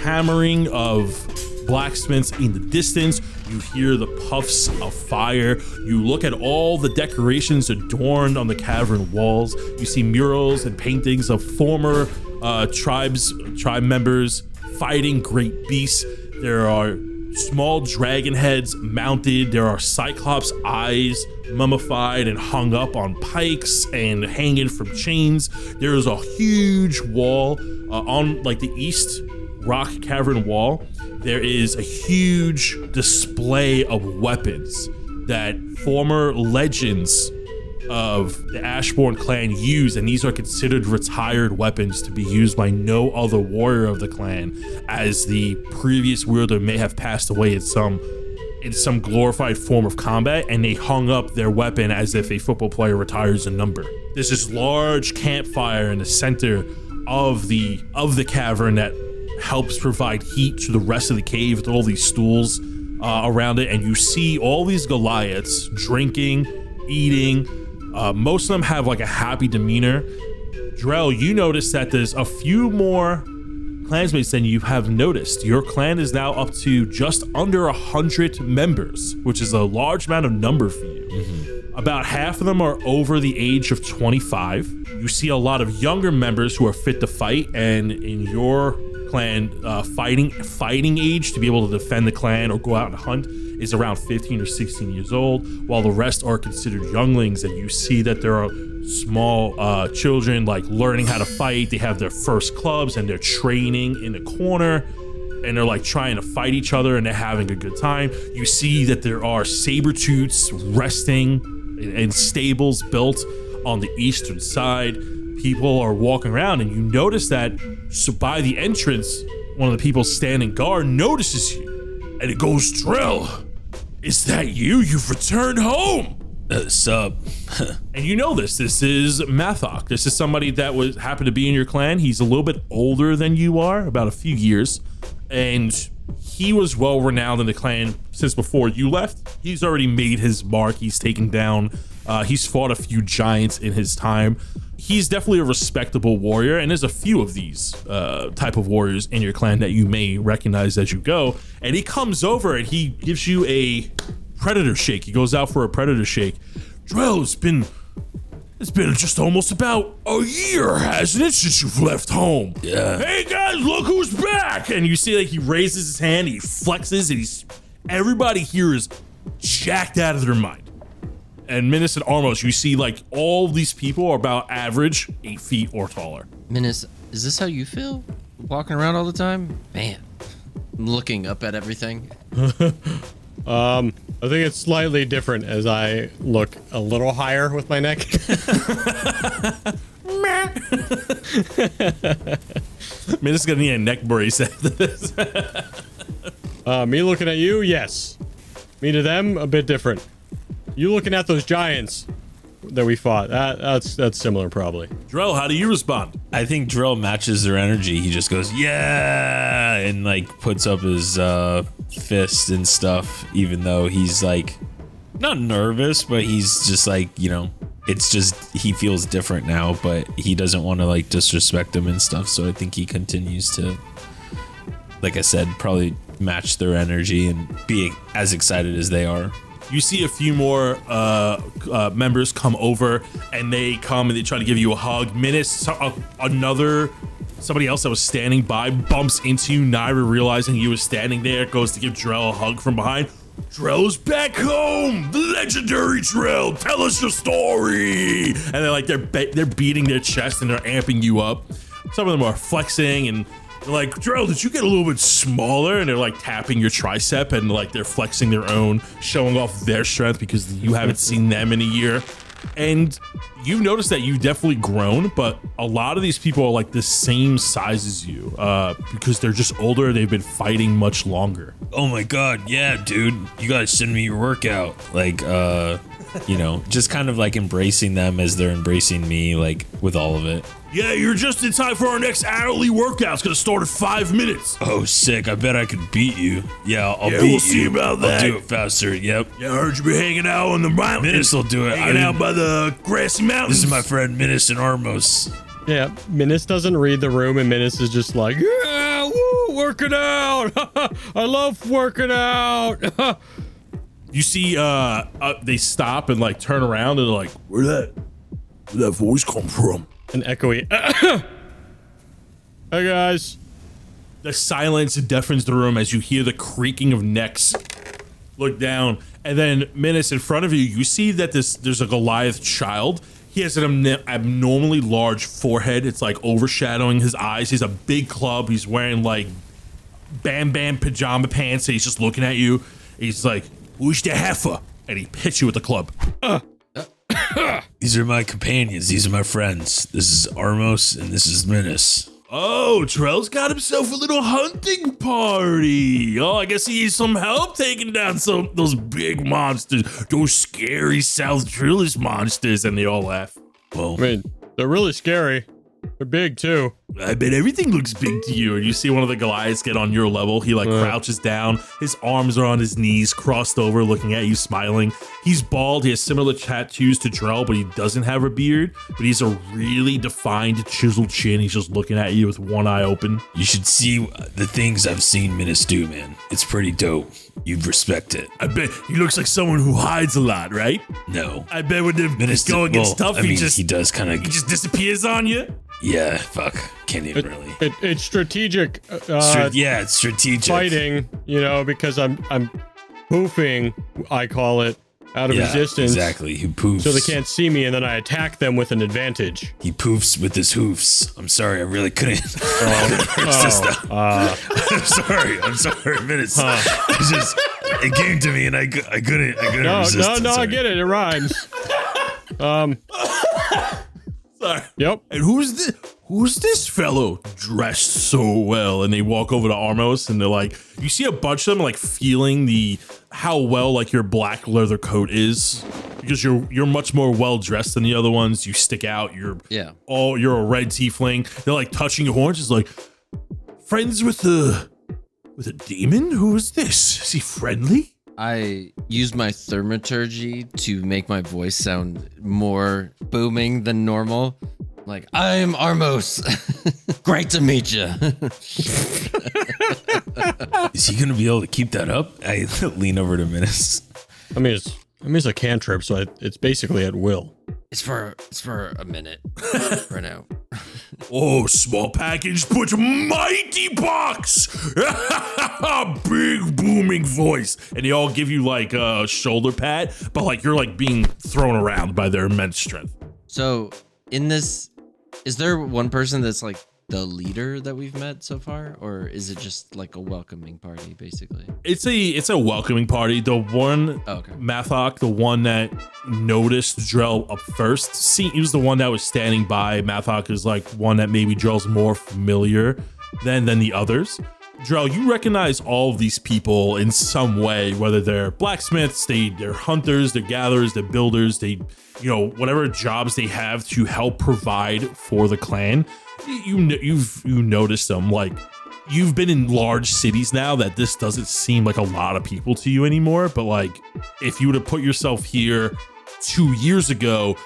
hammering of blacksmiths in the distance. You hear the puffs of fire. You look at all the decorations adorned on the cavern walls. You see murals and paintings of former tribe members fighting great beasts. There are small dragon heads mounted. There are cyclops eyes mummified and hung up on pikes and hanging from chains. There is a huge wall on like the east rock cavern wall. There is a huge display of weapons that former legends of the Ashe Borne clan use, and these are considered retired weapons to be used by no other warrior of the clan, as the previous wielder may have passed away in some glorified form of combat, and they hung up their weapon as if a football player retires a number. There's this large campfire in the center of the cavern that helps provide heat to the rest of the cave, with all these stools around it. And you see all these Goliaths drinking, eating. Most of them have like a happy demeanor, Drell, you notice that there's a few more clansmates than you have noticed. Your clan is now up to just under 100 members, which is a large amount of number for you. About half of them are over the age of 25. You see a lot of younger members who are fit to fight, and in your clan, fighting age to be able to defend the clan or go out and hunt is around 15 or 16 years old, while the rest are considered younglings. And you see that there are small children like learning how to fight. They have their first clubs and they're training in the corner, and they're like trying to fight each other, and they're having a good time. You see that there are saber-tooths resting in stables built on the eastern side. People are walking around, and you notice that by the entrance, one of the people standing guard notices you, and it goes, "Drell, is that you? You've returned home." Sup? And you know this is Mathok. This is somebody that happened to be in your clan. He's a little bit older than you are, about a few years, and he was well renowned in the clan since before you left. He's already made his mark. He's taken down, he's fought a few giants in his time. He's definitely a respectable warrior, and there's a few of these type of warriors in your clan that you may recognize as you go. And he comes over and he gives you a predator shake. He goes out for a predator shake. "Drell, it's been just almost about a year, hasn't it, since you've left home? Yeah. Hey guys, look who's back!" And you see like he raises his hand, he flexes, and everybody here is jacked out of their mind. And Minas and Armos, you see like all these people are about average 8 feet or taller. Minas, is this how you feel? Walking around all the time? Man, I'm looking up at everything. I think it's slightly different as I look a little higher with my neck. Minas is gonna need a neck brace after this. Me looking at you, yes. Me to them, a bit different. You looking at those giants that we fought, that's similar probably. Drell, how do you respond? I think Drell matches their energy. He just goes, "Yeah," and like puts up his fist and stuff, even though he's like not nervous, but he's just like, it's just he feels different now, but he doesn't want to like disrespect them and stuff. So I think he continues to, like I said, probably match their energy and be as excited as they are. You see a few more members come over, and they come and they try to give you a hug. Minas, somebody else that was standing by bumps into you. Naira, realizing you was standing there, goes to give Drell a hug from behind. "Drell's back home, the legendary Drell. Tell us your story." And they're beating their chest and they're amping you up. Some of them are flexing and they're like, "Drell, did you get a little bit smaller?" And they're like tapping your tricep and like they're flexing their own, showing off their strength because you haven't seen them in a year. And you've noticed that you've definitely grown, but a lot of these people are like the same size as you because they're just older. They've been fighting much longer. "Oh my god, yeah, dude, you guys send me your workout." Like, just kind of like embracing them as they're embracing me, like with all of it. "Yeah, you're just in time for our next hourly workout. It's gonna start in 5 minutes. "Oh, sick. I bet I could beat you." "Yeah, I'll beat we'll you. see about that." I'll do it faster." "Yep." Yeah, I heard you been hanging out on the mountain. Minas will do it. Hanging out by the grassy mountains. This is my friend Minas and Armos. Yeah, Minas doesn't read the room, and Minas is just like, "Yeah, woo, working out. I love working out." You see, they stop and like turn around and they're like, Where'd that voice come from?" An echoey. Hey guys. The silence deafens the room as you hear the creaking of necks. Look down, and then Minas, in front of you, you see that there's a Goliath child. He has an abnormally large forehead. It's like overshadowing his eyes. He's a big club. He's wearing like Bam Bam pajama pants. And he's just looking at you. He's like, "Who's the heifer?" And he hits you with the club. These are my companions. These are my friends. This is Armos and this is Minas. "Oh, Drell's got himself a little hunting party. Oh, I guess he needs some help taking down those big monsters, those scary South Drillers monsters." And they all laugh. Well, I mean, they're really scary. They're big too. I bet everything looks big to you. And you see one of the Goliaths get on your level. He crouches down. His arms are on his knees, crossed over, looking at you, smiling. He's bald. He has similar tattoos to Drell, but he doesn't have a beard. But he's a really defined, chiseled chin. He's just looking at you with one eye open. You should see the things I've seen Minas do, man. It's pretty dope. You'd respect it. I bet he looks like someone who hides a lot, right? No. I bet when the Minas going gets tough, he does kind of. he just disappears on you. Yeah, fuck. Can't even really. It's strategic. It's strategic. Fighting, because I'm poofing, I call it, out of resistance. Exactly. He poofs. So they can't see me, and then I attack them with an advantage. He poofs with his hoofs. I'm sorry, I really couldn't. I'm sorry, Minutes. It came to me, and I couldn't resist. No, I get it. It rhymes. Sorry. Yep. And who's this fellow dressed so well? And they walk over to Armos and they're like, you see a bunch of them like feeling how well like your black leather coat is, because you're much more well dressed than the other ones. You stick out. You're a red tiefling. They're like touching your horns. It's like, friends with a demon? Who is this? Is he friendly? I used my thaumaturgy to make my voice sound more booming than normal. Like, I'm Armos. Great to meet you. Is he gonna be able to keep that up? I lean over to Minas. I mean, it's a cantrip, so it's basically at will. It's for a minute right now. Oh, small package, but mighty box. Big booming voice. And they all give you like a shoulder pat, but like you're like being thrown around by their immense strength. So in this, is there one person that's like the leader that we've met so far, or is it just like a welcoming party basically? It's a welcoming party. The one Mathok, the one that noticed Drell up first, he was the one that was standing by. Mathok is like one that maybe Drell's more familiar than the others. Drell, you recognize all of these people in some way, whether they're blacksmiths, they're hunters, they're gatherers, they're builders, whatever jobs they have to help provide for the clan. You've noticed them. Like, you've been in large cities now that this doesn't seem like a lot of people to you anymore. But like, if you were to put yourself here 2 years ago,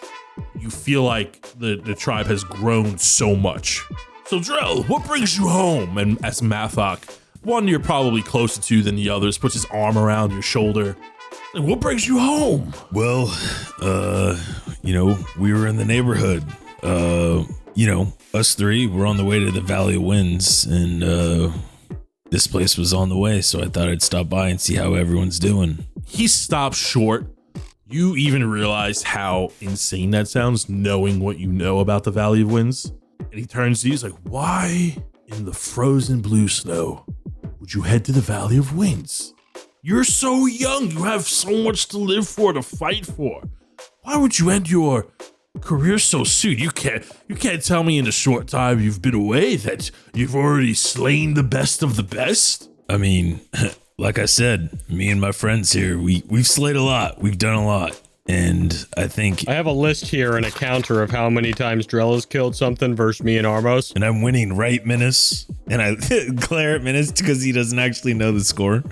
you feel like the tribe has grown so much. So Drell, what brings you home? And as Mathok, one you're probably closer to than the others, puts his arm around your shoulder. And what brings you home? Well, we were in the neighborhood. Us three were on the way to the Valley of Winds, and this place was on the way, so I thought I'd stop by and see how everyone's doing. He stops short. You even realize how insane that sounds, knowing what you know about the Valley of Winds. And he turns to you, he's like, why in the frozen blue snow would you head to the Valley of Winds? You're so young. You have so much to live for, to fight for. Why would you end your career so soon? You can't tell me in the short time you've been away that you've already slain the best of the best? I mean, like I said, me and my friends here, we've slayed a lot. We've done a lot. And I think I have a list here and a counter of how many times Drell has killed something versus me and Armos. And I'm winning, right, Minas? And I glare at Minas because he doesn't actually know the score.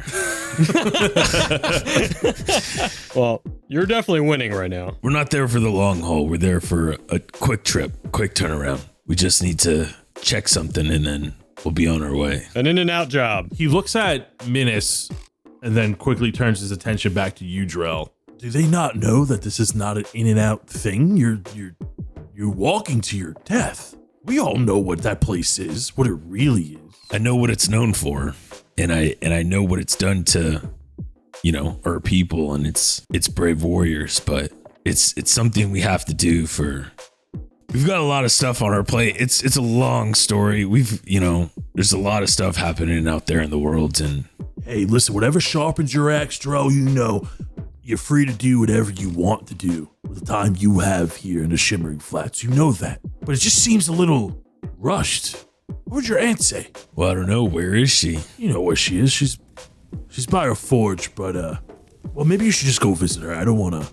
Well, you're definitely winning right now. We're not there for the long haul. We're there for a quick trip, quick turnaround. We just need to check something and then we'll be on our way. An in and out job. He looks at Minas and then quickly turns his attention back to you, Drell. Do they not know that this is not an in and out thing? You're walking to your death. We all know what that place is, what it really is. I know what it's known for, and I know what it's done to, our people and its brave warriors. But it's something we have to do for. We've got a lot of stuff on our plate. It's a long story. There's a lot of stuff happening out there in the world. And hey, listen, whatever sharpens your axe, Drell, you're free to do whatever you want to do with the time you have here in the Shimmering Flats. You know that. But it just seems a little rushed. What would your aunt say? Well, I don't know. Where is she? You know where she is. She's by her forge, but well, maybe you should just go visit her. I don't want to.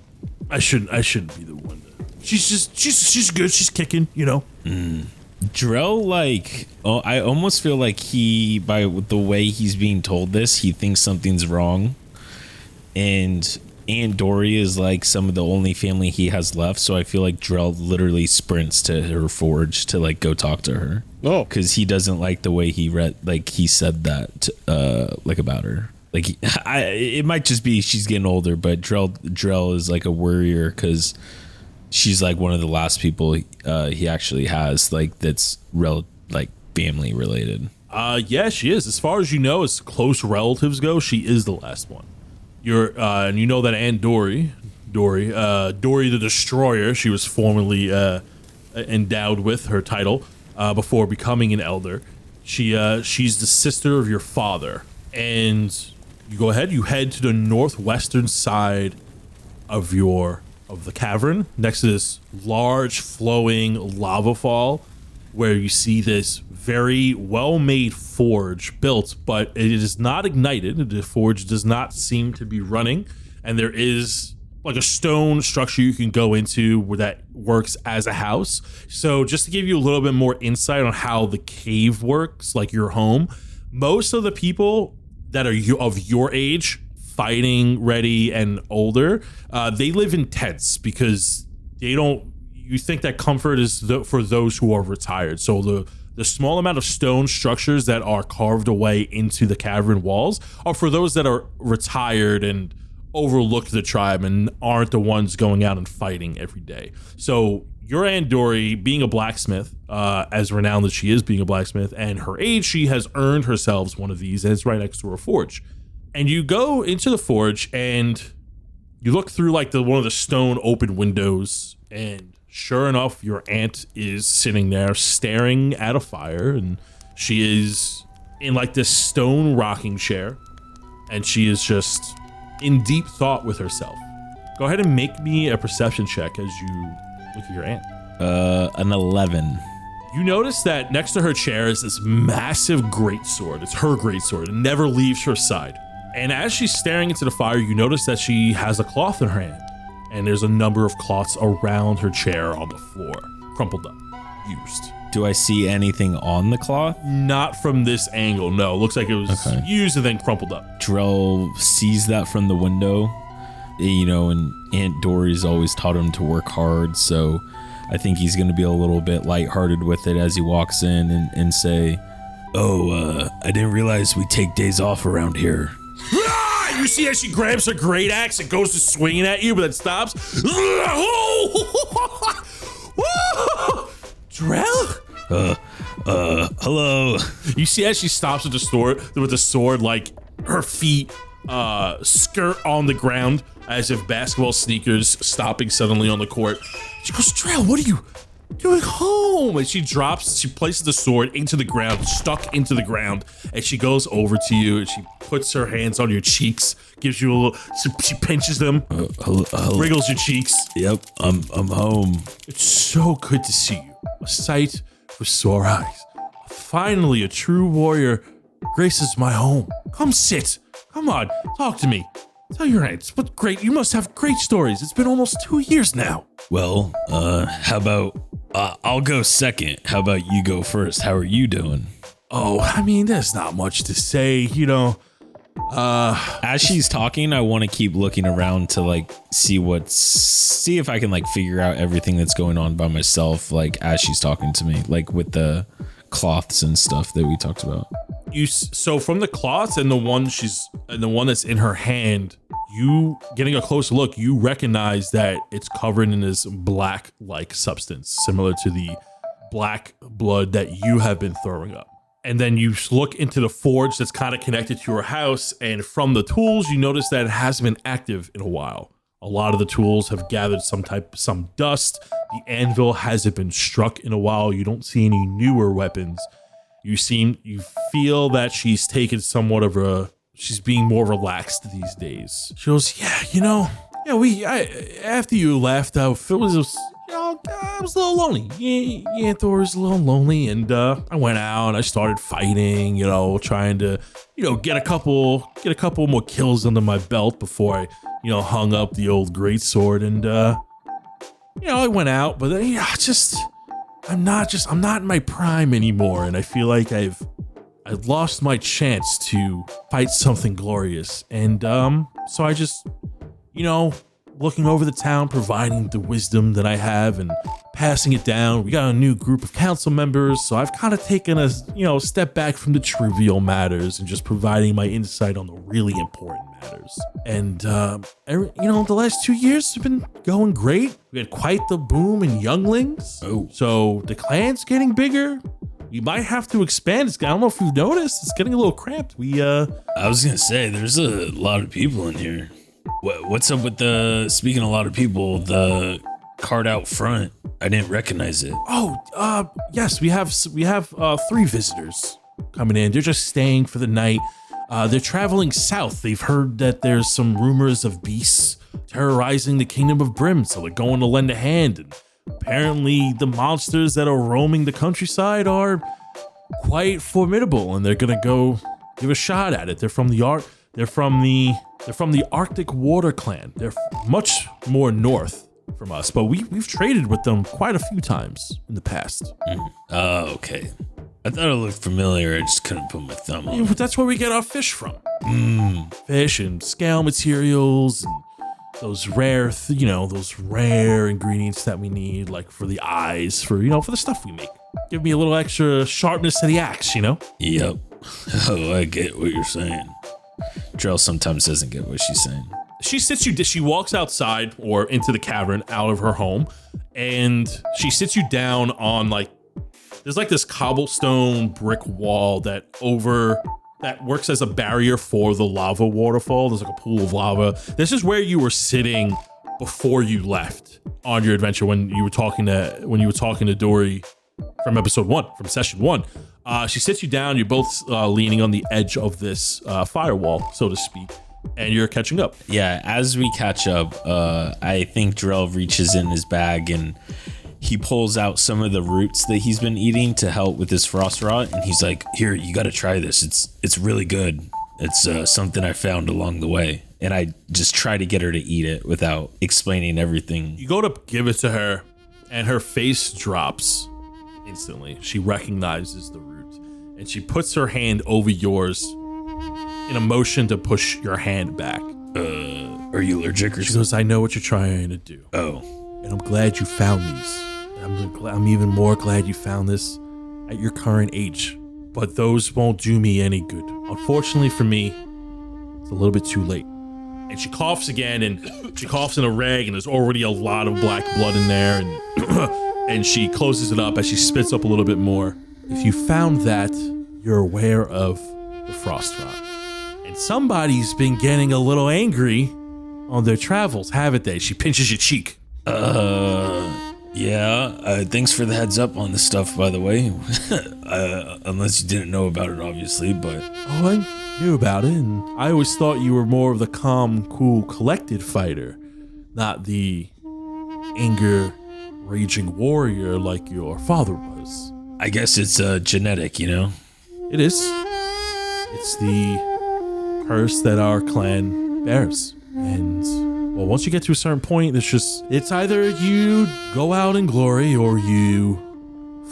I shouldn't be the one to. She's good. She's kicking, Drell, like, oh, I almost feel like by the way he's being told this, he thinks something's wrong. And Aunt Dory is like some of the only family he has left. So I feel like Drell literally sprints to her forge to like go talk to her. Oh, Because he doesn't like the way he said that, like about her. Like, it might just be she's getting older, but Drell is like a worrier because she's like one of the last people he actually has, like, that's like family related. Yeah, she is. As far as you know, as close relatives go, she is the last one. And you know that Aunt Dory the Destroyer, she was formerly endowed with her title before becoming an elder. She's the sister of your father, and you head to the northwestern side of the cavern, next to this large flowing lava fall, where you see this very well-made forge built, but it is not ignited. The forge does not seem to be running, and there is like a stone structure you can go into where that works as a house. So just to give you a little bit more insight on how the cave works, like your home, most of the people that are of your age, fighting ready and older, they live in tents because you think that comfort is for those who are retired. So the small amount of stone structures that are carved away into the cavern walls are for those that are retired and overlook the tribe and aren't the ones going out and fighting every day. So your Aunt Dory, being a blacksmith, as renowned as she is being a blacksmith, and her age, she has earned herself one of these, and it's right next to her forge. And you go into the forge and you look through like one of the stone open windows, and sure enough, your aunt is sitting there staring at a fire, and she is in like this stone rocking chair, and she is just in deep thought with herself. Go ahead and make me a perception check as you look at your aunt. An 11. You notice that next to her chair is this massive greatsword. It's her greatsword. It never leaves her side. And as she's staring into the fire, you notice that she has a cloth in her hand. And there's a number of cloths around her chair on the floor, crumpled up, used. Do I see anything on the cloth? Not from this angle, no. Looks like it was used and then crumpled up. Drell sees that from the window, and Aunt Dory's always taught him to work hard, so I think he's going to be a little bit lighthearted with it as he walks in and say, I didn't realize we take days off around here. You see as she grabs her great axe and goes to swinging at you, but then stops. Drell? Hello. You see as she stops with the sword, like her feet skirt on the ground as if basketball sneakers stopping suddenly on the court. She goes, Drell, what are you doing home? And she places the sword into the ground, stuck into the ground, and she goes over to you and she puts her hands on your cheeks, gives you a little, she pinches them, wriggles your cheeks. Yep, I'm home. It's so good to see you. A sight for sore eyes. Finally, a true warrior graces my home. Come sit. Come on, talk to me. Tell your aunt, but great, you must have great stories. It's been almost 2 years now. Well, how about, I'll go second. How about you go first? How are you doing? Oh, I mean, there's not much to say, As she's talking, I want to keep looking around to like see if I can like figure out everything that's going on by myself, like as she's talking to me, like with the cloths and stuff that we talked about. So from the cloths and the one that's in her hand, you getting a closer look, you recognize that it's covered in this black-like substance, similar to the black blood that you have been throwing up. And then you look into the forge that's kind of connected to your house, and from the tools, you notice that it hasn't been active in a while. A lot of the tools have gathered some dust. The anvil hasn't been struck in a while. You don't see any newer weapons. You feel that she's taken she's being more relaxed these days. She goes, after you left, I was a little lonely. Yeah, Thor was a little lonely, and I went out and I started fighting, trying to, get a couple more kills under my belt before I, hung up the old greatsword, and I went out, but then, I'm not in my prime anymore, and I feel like I've lost my chance to fight something glorious. And so I just, looking over the town, providing the wisdom that I have and passing it down. We got a new group of council members, so I've kind of taken a step back from the trivial matters and just providing my insight on the really important matters. And the last 2 years have been going great. We had quite the boom in younglings. Oh. So the clan's getting bigger. We might have to expand. I don't know if you've noticed. It's getting a little cramped. I was gonna say, there's a lot of people in here. What's up with speaking of a lot of people, the cart out front? I didn't recognize it. Oh, yes, we have 3 visitors coming in. They're just staying for the night. They're traveling south. They've heard that there's some rumors of beasts terrorizing the Kingdom of Brim, so they're going to lend a hand. And apparently the monsters that are roaming the countryside are quite formidable, and they're gonna go give a shot at it. They're from the Arctic Water Clan. They're much more north from us, but we've traded with them quite a few times in the past. Oh, okay. I thought it looked familiar. I just couldn't put my thumb on it. That's where we get our fish from. Fish and scale materials and those rare, those rare ingredients that we need, like for the eyes, for the stuff we make. Give me a little extra sharpness to the axe, Yep. Oh, I get what you're saying. Drell sometimes doesn't get what she's saying. She walks outside or into the cavern out of her home, and she sits you down on there's this cobblestone brick wall that works as a barrier for the lava waterfall. There's a pool of lava. This is where you were sitting before you left on your adventure when you were talking to Dory from episode 1, from session 1. She sits you down. You're both leaning on the edge of this firewall, so to speak, and you're catching up. Yeah, as we catch up, I think Drell reaches in his bag and he pulls out some of the roots that he's been eating to help with his frost rot, and he's like, "Here, you got to try this. It's really good. It's something I found along the way." And I just try to get her to eat it without explaining everything. You go to give it to her, and her face drops instantly. She recognizes the root, and she puts her hand over yours in a motion to push your hand back. Are you allergic or She something? goes, "I know what you're trying to do. Oh. And I'm glad you found these. I'm even more glad you found this at your current age. But those won't do me any good. Unfortunately for me, it's a little bit too late." And she coughs again, and she coughs in a rag, and there's already a lot of black blood in there, and and she closes it up as she spits up a little bit more. If you found that, you're aware of the frost rot. And somebody's been getting a little angry on their travels, haven't they? She pinches your cheek. Yeah. Thanks for the heads up on this stuff, by the way. Unless you didn't know about it, obviously, but... Oh, I knew about it, and I always thought you were more of the calm, cool, collected fighter, not the anger, raging warrior like your father was. I guess it's genetic, It is. It's the curse that our clan bears. And, well, once you get to a certain point, it's either you go out in glory or you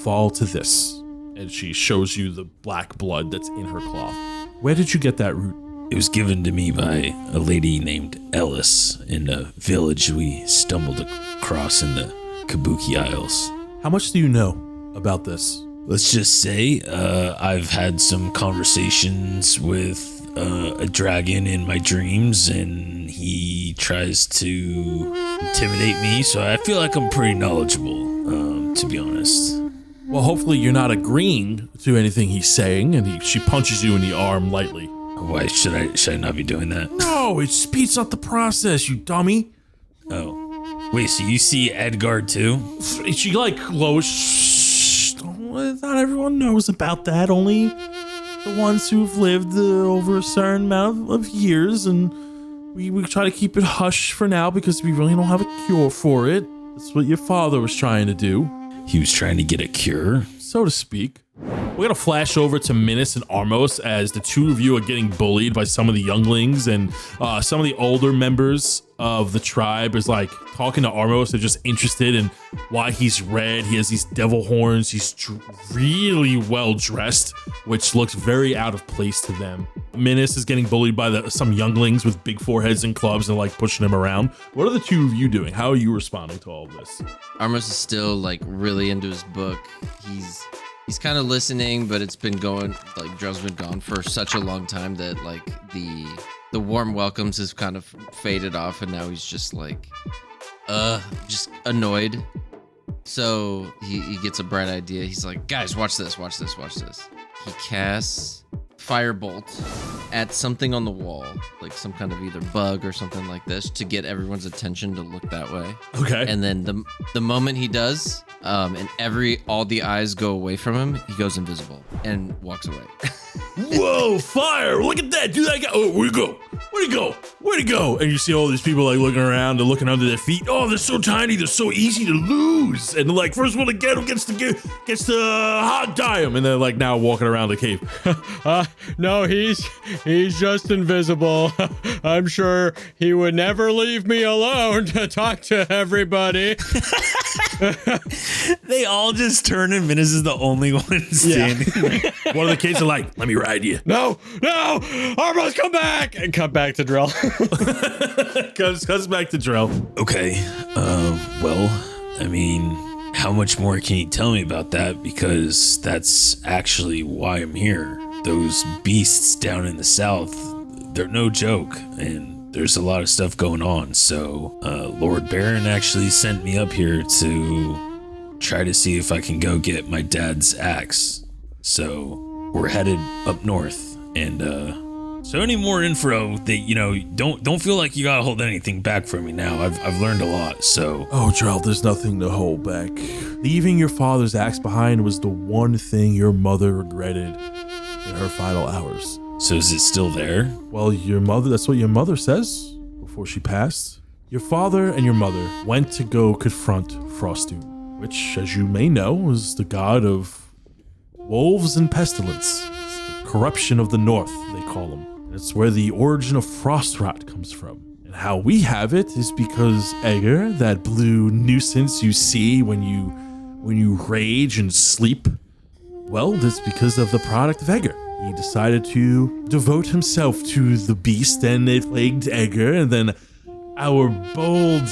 fall to this. And she shows you the black blood that's in her cloth. Where did you get that root? It was given to me by a lady named Ellis in a village we stumbled across in the Kabuki Isles. How much do you know about this? Let's just say I've had some conversations with a dragon in my dreams, and he tries to intimidate me, so I feel like I'm pretty knowledgeable, to be honest. Well, hopefully you're not agreeing to anything he's saying, and she punches you in the arm lightly. Why should I not be doing that? No, it speeds up the process, you dummy. Oh. Wait, so you see Edgar too? She lowers. Shh, not everyone knows about that. Only the ones who've lived over a certain amount of years, and we try to keep it hush for now because we really don't have a cure for it. That's what your father was trying to do. He was trying to get a cure? so to speak. We're gonna flash over to Minas and Armos as the two of you are getting bullied by some of the younglings, and some of the older members of the tribe is like talking to Armos. They're just interested in why he's red. He has these devil horns. He's really well dressed, which looks very out of place to them. Minas is getting bullied by some younglings with big foreheads and clubs and like pushing him around. What are the two of you doing? How are you responding to all of this? Armos is still like really into his book. He's kind of listening, but it's been going, like Drell's been gone for such a long time that like the warm welcomes has kind of faded off, and now he's just like just annoyed. So he gets a bright idea. He's like, guys, watch this. He casts Firebolt at something on the wall, like some kind of either bug or something like this, to get everyone's attention to look that way. Okay. And then the moment he does, and all the eyes go away from him, he goes invisible and walks away. Whoa, fire! Look at that, dude! That guy. Oh, where'd he go? Where'd he go? And you see all these people like looking around and looking under their feet. Oh, they're so tiny. They're so easy to lose. And like, first one to get him gets to hot die him. And they're like now walking around the cave. No, he's just invisible. I'm sure he would never leave me alone to talk to everybody. They all just turn and Minas is the only one standing there. One of the kids are like, let me ride you. No, Armos, come back! And cut back to Drell. Cuts back to Drell. Okay, well, I mean, how much more can you tell me about that? Because that's actually why I'm here. Those beasts down in the south, they're no joke, and there's a lot of stuff going on. So, Lord Baron actually sent me up here to try to see if I can go get my dad's axe. So, we're headed up north, and so any more info that don't feel like you gotta hold anything back from me now. I've learned a lot. So, oh, Drell, there's nothing to hold back. Leaving your father's axe behind was the one thing your mother regretted in her final hours. So is it still there? Well, that's what your mother says before she passed. Your father and your mother went to go confront Frostdoom, which, as you may know, is the god of wolves and pestilence. It's the corruption of the north, they call him. And it's where the origin of Frostrot comes from. And how we have it is because Egger, that blue nuisance you see when you rage and sleep, well, that's because of the product of Egger. He decided to devote himself to the beast, and it plagued Egger, and then our bold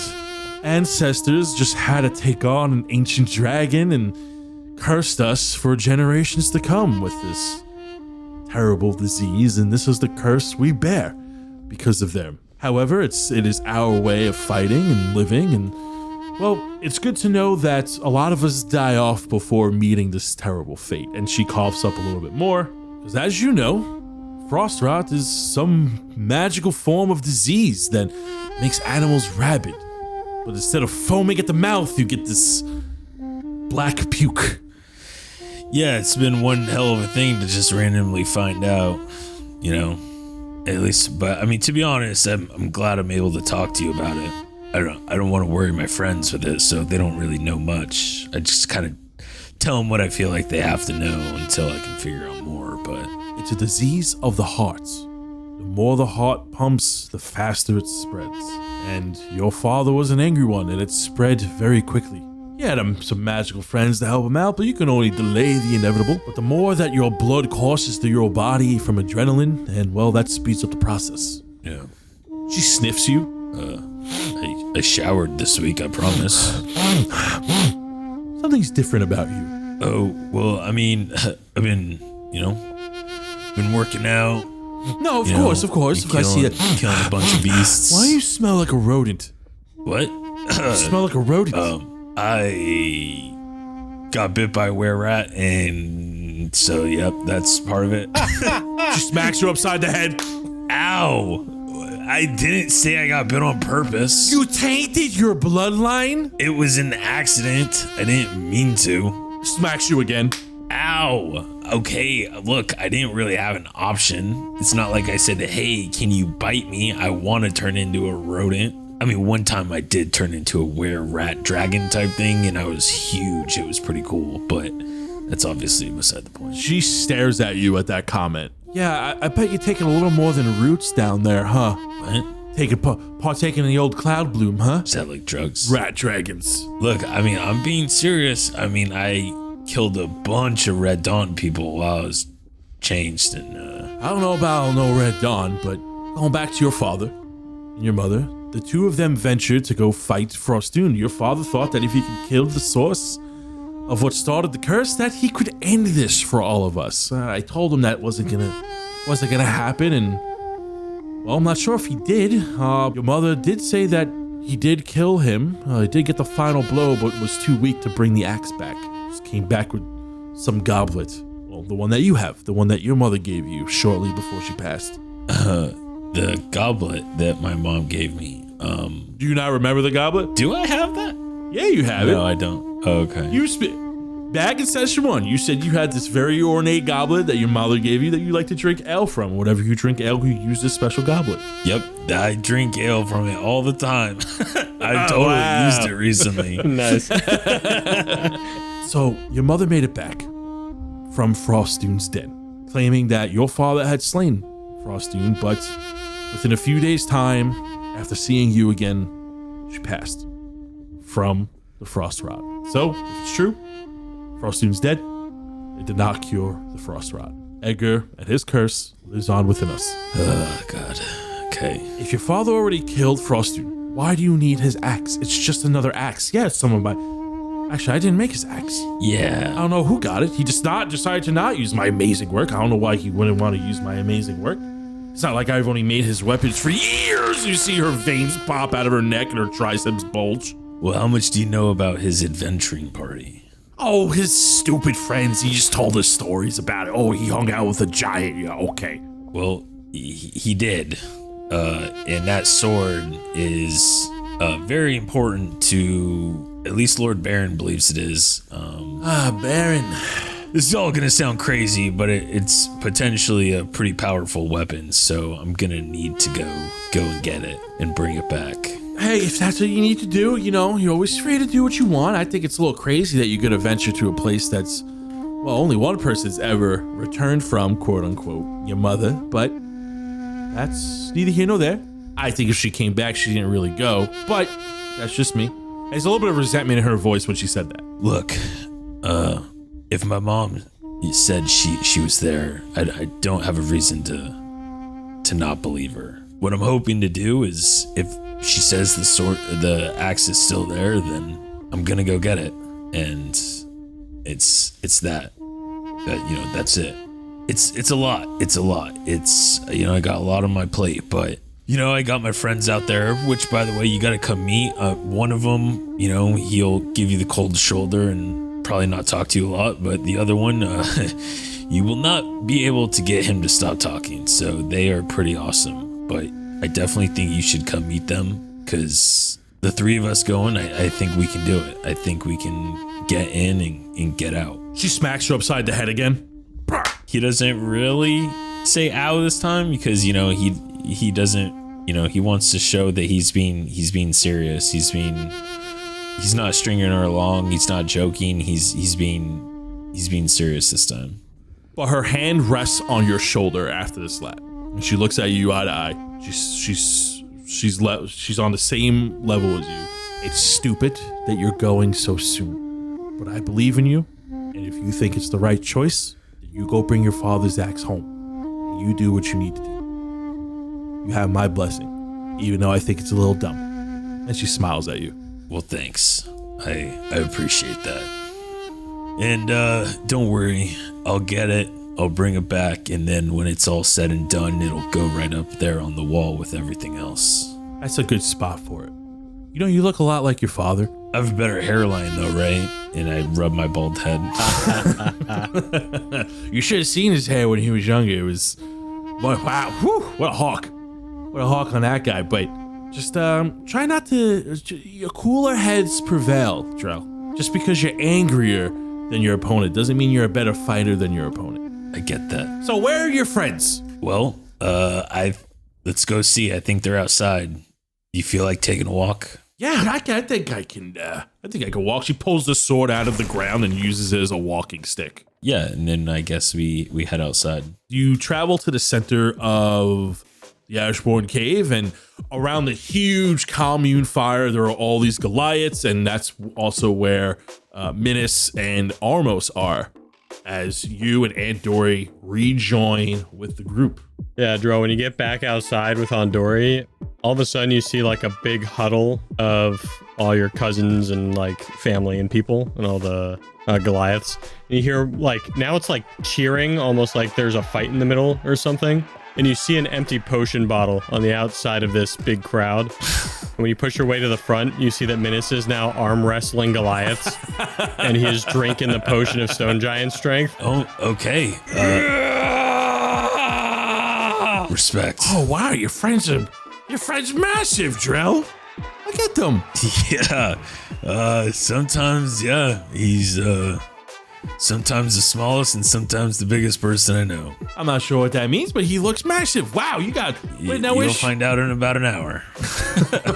ancestors just had to take on an ancient dragon and cursed us for generations to come with this terrible disease, and this is the curse we bear because of them. However, it is our way of fighting and living, and well, it's good to know that a lot of us die off before meeting this terrible fate. And she coughs up a little bit more, because as you know, frost rot is some magical form of disease that makes animals rabid. But instead of foaming at the mouth, you get this black puke. Yeah, it's been one hell of a thing to just randomly find out, at least. But I mean, to be honest, I'm glad I'm able to talk to you about it. I don't want to worry my friends with it, so they don't really know much. I just kind of tell them what I feel like they have to know until I can figure out more, but it's a disease of the heart. The more the heart pumps, the faster it spreads. And your father was an angry one, and it spread very quickly. He had some magical friends to help him out, but you can only delay the inevitable. But the more that your blood courses through your body from adrenaline, and well, that speeds up the process. yeah. She sniffs you. I showered this week, I promise. Something's different about you. Oh, well, I mean, I've been, been working out. No, of course. I see that. Killing a bunch of beasts. Why do you smell like a rodent? What? You smell like a rodent. I got bit by a were-rat, and so, yep, that's part of it. She smacks you upside the head. Ow! I didn't say I got bit on purpose. You tainted your bloodline? It was an accident. I didn't mean to. Smacks you again. Ow. Okay, look, I didn't really have an option. It's not like I said, hey, can you bite me? I want to turn into a rodent. I mean, one time I did turn into a were-rat dragon type thing, and I was huge. It was pretty cool, but that's obviously beside the point. She stares at you at that comment. Yeah, I bet you're taking a little more than roots down there, huh? What? Partaking in the old cloud bloom, huh? Is that like drugs? Rat dragons. Look, I mean, I'm being serious. I mean, I killed a bunch of Red Dawn people while I was changed, and I don't know about no Red Dawn, but going back to your father and your mother, the two of them ventured to go fight Frostdoon. Your father thought that if he could kill the source of what started the curse, that he could end this for all of us. I told him that wasn't gonna happen, and well, I'm not sure if he did. Your mother did say that he did kill him. He did get the final blow, but was too weak to bring the axe back. Just came back with some goblet. Well, the one that you have, the one that your mother gave you shortly before she passed. the goblet that my mom gave me. Do you not remember the goblet? Do I have that? Yeah, you have it. No, I don't. Oh, okay. Back in session 1, you said you had this very ornate goblet that your mother gave you that you like to drink ale from. Whenever you drink ale, you use this special goblet. Yep, I drink ale from it all the time. I totally used it recently. Nice. So your mother made it back from Frostdoon's den, claiming that your father had slain Frostdoon, but within a few days' time, after seeing you again, she passed from the frost rot. So, if it's true, Frostdoon's dead. It did not cure the frost rot. Edgar and his curse lives on within us. Oh, God. Okay. If your father already killed Frostdoon, why do you need his axe? It's just another axe. Yeah, it's someone by... Actually, I didn't make his axe. I Yeah. don't know who got it. He just decided to not use my amazing work. I don't know why he wouldn't want to use my amazing work. It's not like I've only made his weapons for years. You see her veins pop out of her neck and her triceps bulge. Well, how much do you know about his adventuring party? Oh, his stupid friends. He just told us stories about it. Oh, he hung out with a giant. Yeah, okay. Well, he did. And that sword is very important to, at least Lord Baron believes it is. Baron. This is all going to sound crazy, but it's potentially a pretty powerful weapon, so I'm going to need to go and get it and bring it back. Hey, if that's what you need to do, you know, you're always free to do what you want. I think it's a little crazy that you're going to venture to a place that's, well, only one person's ever returned from, quote unquote, your mother, but that's neither here nor there. I think if she came back, she didn't really go, but that's just me. There's a little bit of resentment in her voice when she said that. Look, if my mom said she was there, I don't have a reason to not believe her. What I'm hoping to do is, if she says the axe is still there, then I'm gonna go get it, and it's that that's it. It's a lot. It's, you know, I got a lot on my plate, but you know, I got my friends out there, which, by the way, you gotta come meet. One of them, you know, he'll give you the cold shoulder and probably not talk to you a lot, but the other one, you will not be able to get him to stop talking. So they are pretty awesome, but I definitely think you should come meet them, because the three of us going, I think we can do it. I think we can get in and get out. She smacks you upside the head again. He doesn't really say ow this time, because, you know, he doesn't, you know, he wants to show that he's being serious. He's not stringing her along. He's not joking. He's being serious this time. But her hand rests on your shoulder after this slap, and she looks at you eye to eye. She's on the same level as you. It's stupid that you're going so soon, but I believe in you, and if you think it's the right choice, then you go bring your father's axe home, and you do what you need to do. You have my blessing, even though I think it's a little dumb. And she smiles at you. Well, thanks. I appreciate that. And don't worry, I'll get it. I'll bring it back, and then when it's all said and done, it'll go right up there on the wall with everything else. That's a good spot for it. You know, you look a lot like your father. I have a better hairline though, right? And I rub my bald head. You should have seen his hair when he was younger. It was, boy, wow, whew, what a hawk. What a hawk on that guy. But just try not to, your cooler heads prevail, Drell. Just because you're angrier than your opponent doesn't mean you're a better fighter than your opponent. I get that. So where are your friends? Well, let's go see. I think they're outside. You feel like taking a walk? Yeah, I think I can. I think I can walk. She pulls the sword out of the ground and uses it as a walking stick. Yeah, and then I guess we head outside. You travel to the center of the Ashe Borne cave, and around the huge commune fire, there are all these Goliaths, and that's also where Minas and Armos are, as you and Aunt Dory rejoin with the group. Yeah, Dro, when you get back outside with Andori, all of a sudden you see like a big huddle of all your cousins and like family and people and all the Goliaths. And you hear like, now it's like cheering, almost like there's a fight in the middle or something. And you see an empty potion bottle on the outside of this big crowd. And when you push your way to the front, you see that Minas is now arm wrestling Goliaths. And he is drinking the potion of stone giant strength. Oh, okay. Respect. Oh wow, your friend's massive, Drell. Look at them. Yeah. Sometimes, yeah, he's sometimes the smallest and sometimes the biggest person I know. I'm not sure what that means, but he looks massive. Wow, you got. Wait, now You'll find out in about an hour.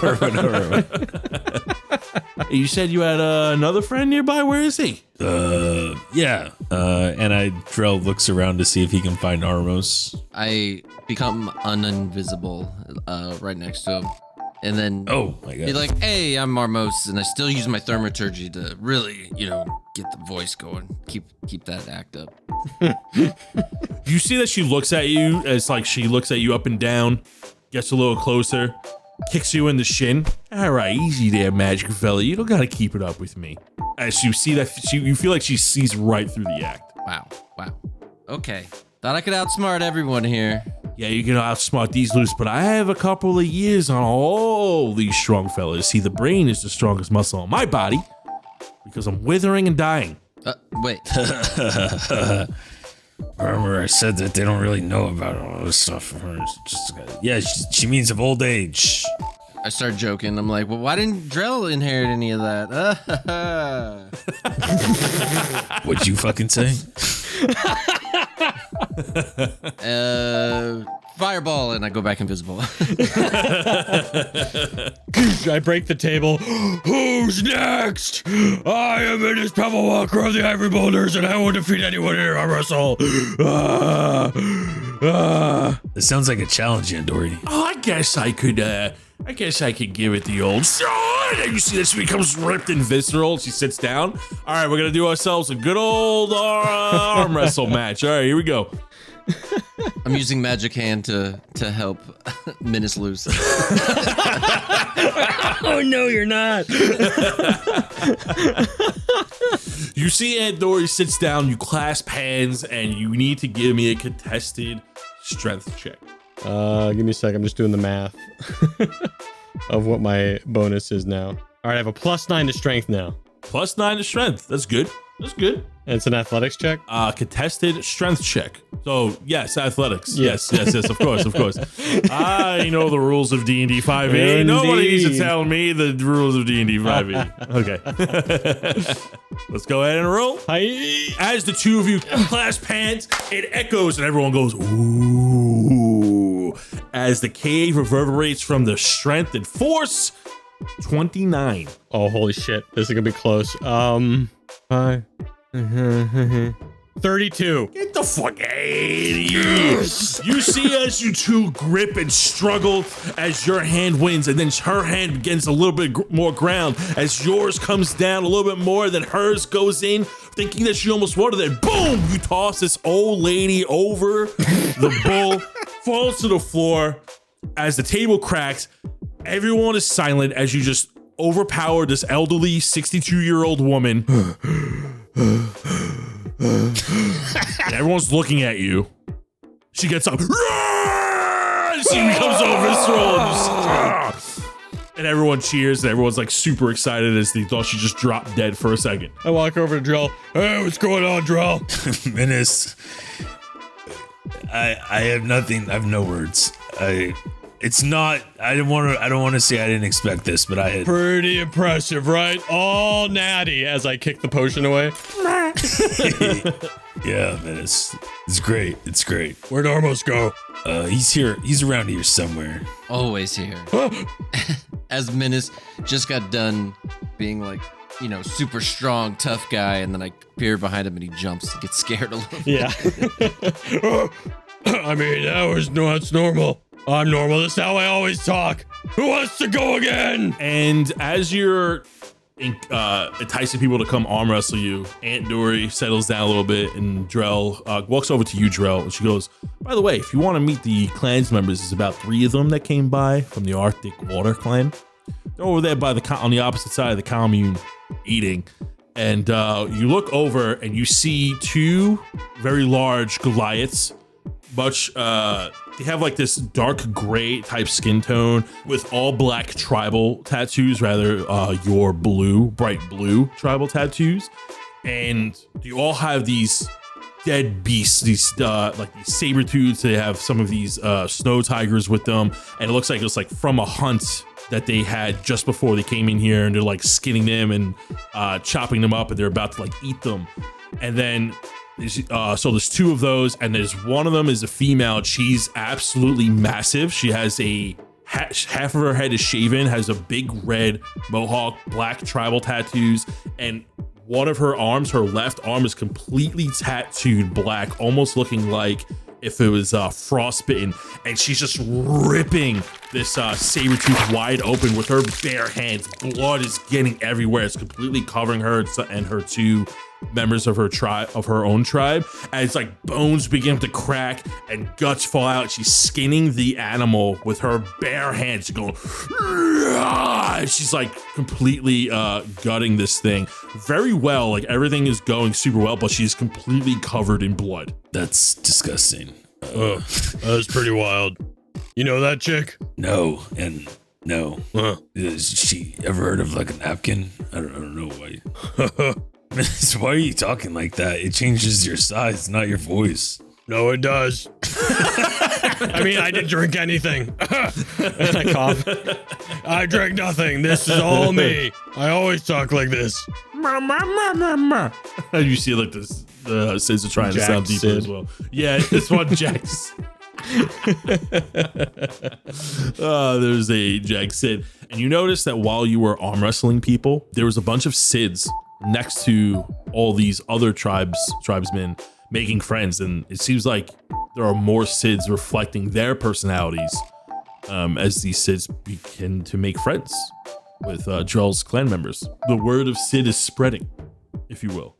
Or whatever. You said you had another friend nearby. Where is he? Yeah. And Drell looks around to see if he can find Armos. I become uninvisible right next to him. And then Oh my god. be like, hey, I'm Marmos, and I still use my thaumaturgy to really, get the voice going. Keep that act up. You see that she looks at you as like she looks at you up and down, gets a little closer, kicks you in the shin. All right, easy there, magic fella. You don't gotta keep it up with me. As you see that, you feel like she sees right through the act. Wow. Okay. Thought I could outsmart everyone here. Yeah, you can outsmart these loose, but I have a couple of years on all these strong fellas. See, the brain is the strongest muscle in my body because I'm withering and dying. Wait. Remember I said that they don't really know about all this stuff. Yeah, she means of old age. I start joking. I'm like, well, why didn't Drell inherit any of that? What'd you fucking say? Fireball, and I go back invisible. I break the table. Who's next? I am Minas Pebblewalker of the Ivory Boulders, and I won't defeat anyone here. I wrestle. It sounds like a challenge, Andori. Oh, I guess I could give it the old shot. And you see that she becomes ripped and visceral. She sits down. All right, we're gonna do ourselves a good old arm wrestle match. All right, here we go. I'm using magic hand to help Minas loose. Oh no, you're not. You see Aunt Dory sits down. You clasp hands, and you need to give me a contested strength check. Give me a sec. I'm just doing the math of what my bonus is now. All right, I have a +9 to strength now. +9 to strength. That's good. That's good. And it's an athletics check? Contested strength check. So, yes, athletics. Yes, of course. I know the rules of D&D 5e. Indeed. Nobody needs to tell me the rules of D&D 5e. Okay. Let's go ahead and roll. Hi. As the two of you clasp hands, it echoes and everyone goes, ooh. As the cave reverberates from the strength and force, 29. Oh, holy shit. This is gonna be close. 5. 32. Get the fuck out of here. You see as you two grip and struggle as your hand wins, and then her hand gains a little bit more ground as yours comes down a little bit more, then hers goes in, thinking that she almost won it. Then boom, you toss this old lady over the bull, falls to the floor. As the table cracks, everyone is silent as you just overpower this elderly 62-year-old woman. And everyone's looking at you. She gets up. And she becomes so visceral. And everyone cheers, and everyone's like super excited as they thought she just dropped dead for a second. I walk over to Drell. Hey, what's going on, Drell? Minas, I have nothing. I have no words. It's not. I don't want to say I didn't expect this, but I had. Pretty impressive, right? All natty as I kick the potion away. Yeah, Minas. It's great. It's great. Where'd Armos go? He's here. He's around here somewhere. Always here. as Menace just got done being like, super strong, tough guy, and then I appear behind him and he jumps and gets scared a little bit. Yeah. I mean, that's normal. I'm normal. That's how I always talk. Who wants to go again? And as you're enticing people to come arm wrestle you, Aunt Dory settles down a little bit, and Drell walks over to you, Drell, and she goes, by the way, if you want to meet the clan's members, there's about 3 of them that came by from the Arctic Water Clan. They're over there on the opposite side of the commune eating. And you look over and you see 2 very large Goliaths. They have like this dark gray type skin tone with all black tribal tattoos, rather your bright blue tribal tattoos. And you all have these dead beasts, these saber-tooths. They have some of these snow tigers with them. And it looks like it's like from a hunt that they had just before they came in here, and they're like skinning them and chopping them up, and they're about to like eat them. And then so there's 2 of those, and there's one of them is a female. She's absolutely massive. She has half of her head is shaven, has a big red mohawk, black tribal tattoos, and one of her arms, her left arm, is completely tattooed black, almost looking like if it was frostbitten. And she's just ripping this saber tooth wide open with her bare hands. Blood is getting everywhere. It's completely covering her and her 2 members of her tribe, of her own tribe, and it's like bones begin to crack and guts fall out. She's skinning the animal with her bare hands. She's going, she's like completely gutting this thing very well. Like everything is going super well, but she's completely covered in blood. That's disgusting. That's pretty wild. You know that chick? No, and no. Huh. Has she ever heard of like a napkin? I don't know why. Why are you talking like that? It changes your size, not your voice. No, it does. I mean, I didn't drink anything. And I cough. I drank nothing. This is all me. I always talk like this. You see like this, the Sids are trying to sound deeper Sid as well. Yeah, this one Jax. There's a Jack Sid. And you notice that while you were arm wrestling people, there was a bunch of Sids next to all these other tribesmen making friends, and it seems like there are more Sids reflecting their personalities as these Sids begin to make friends with Drell's clan members. The word of Sid is spreading, if you will.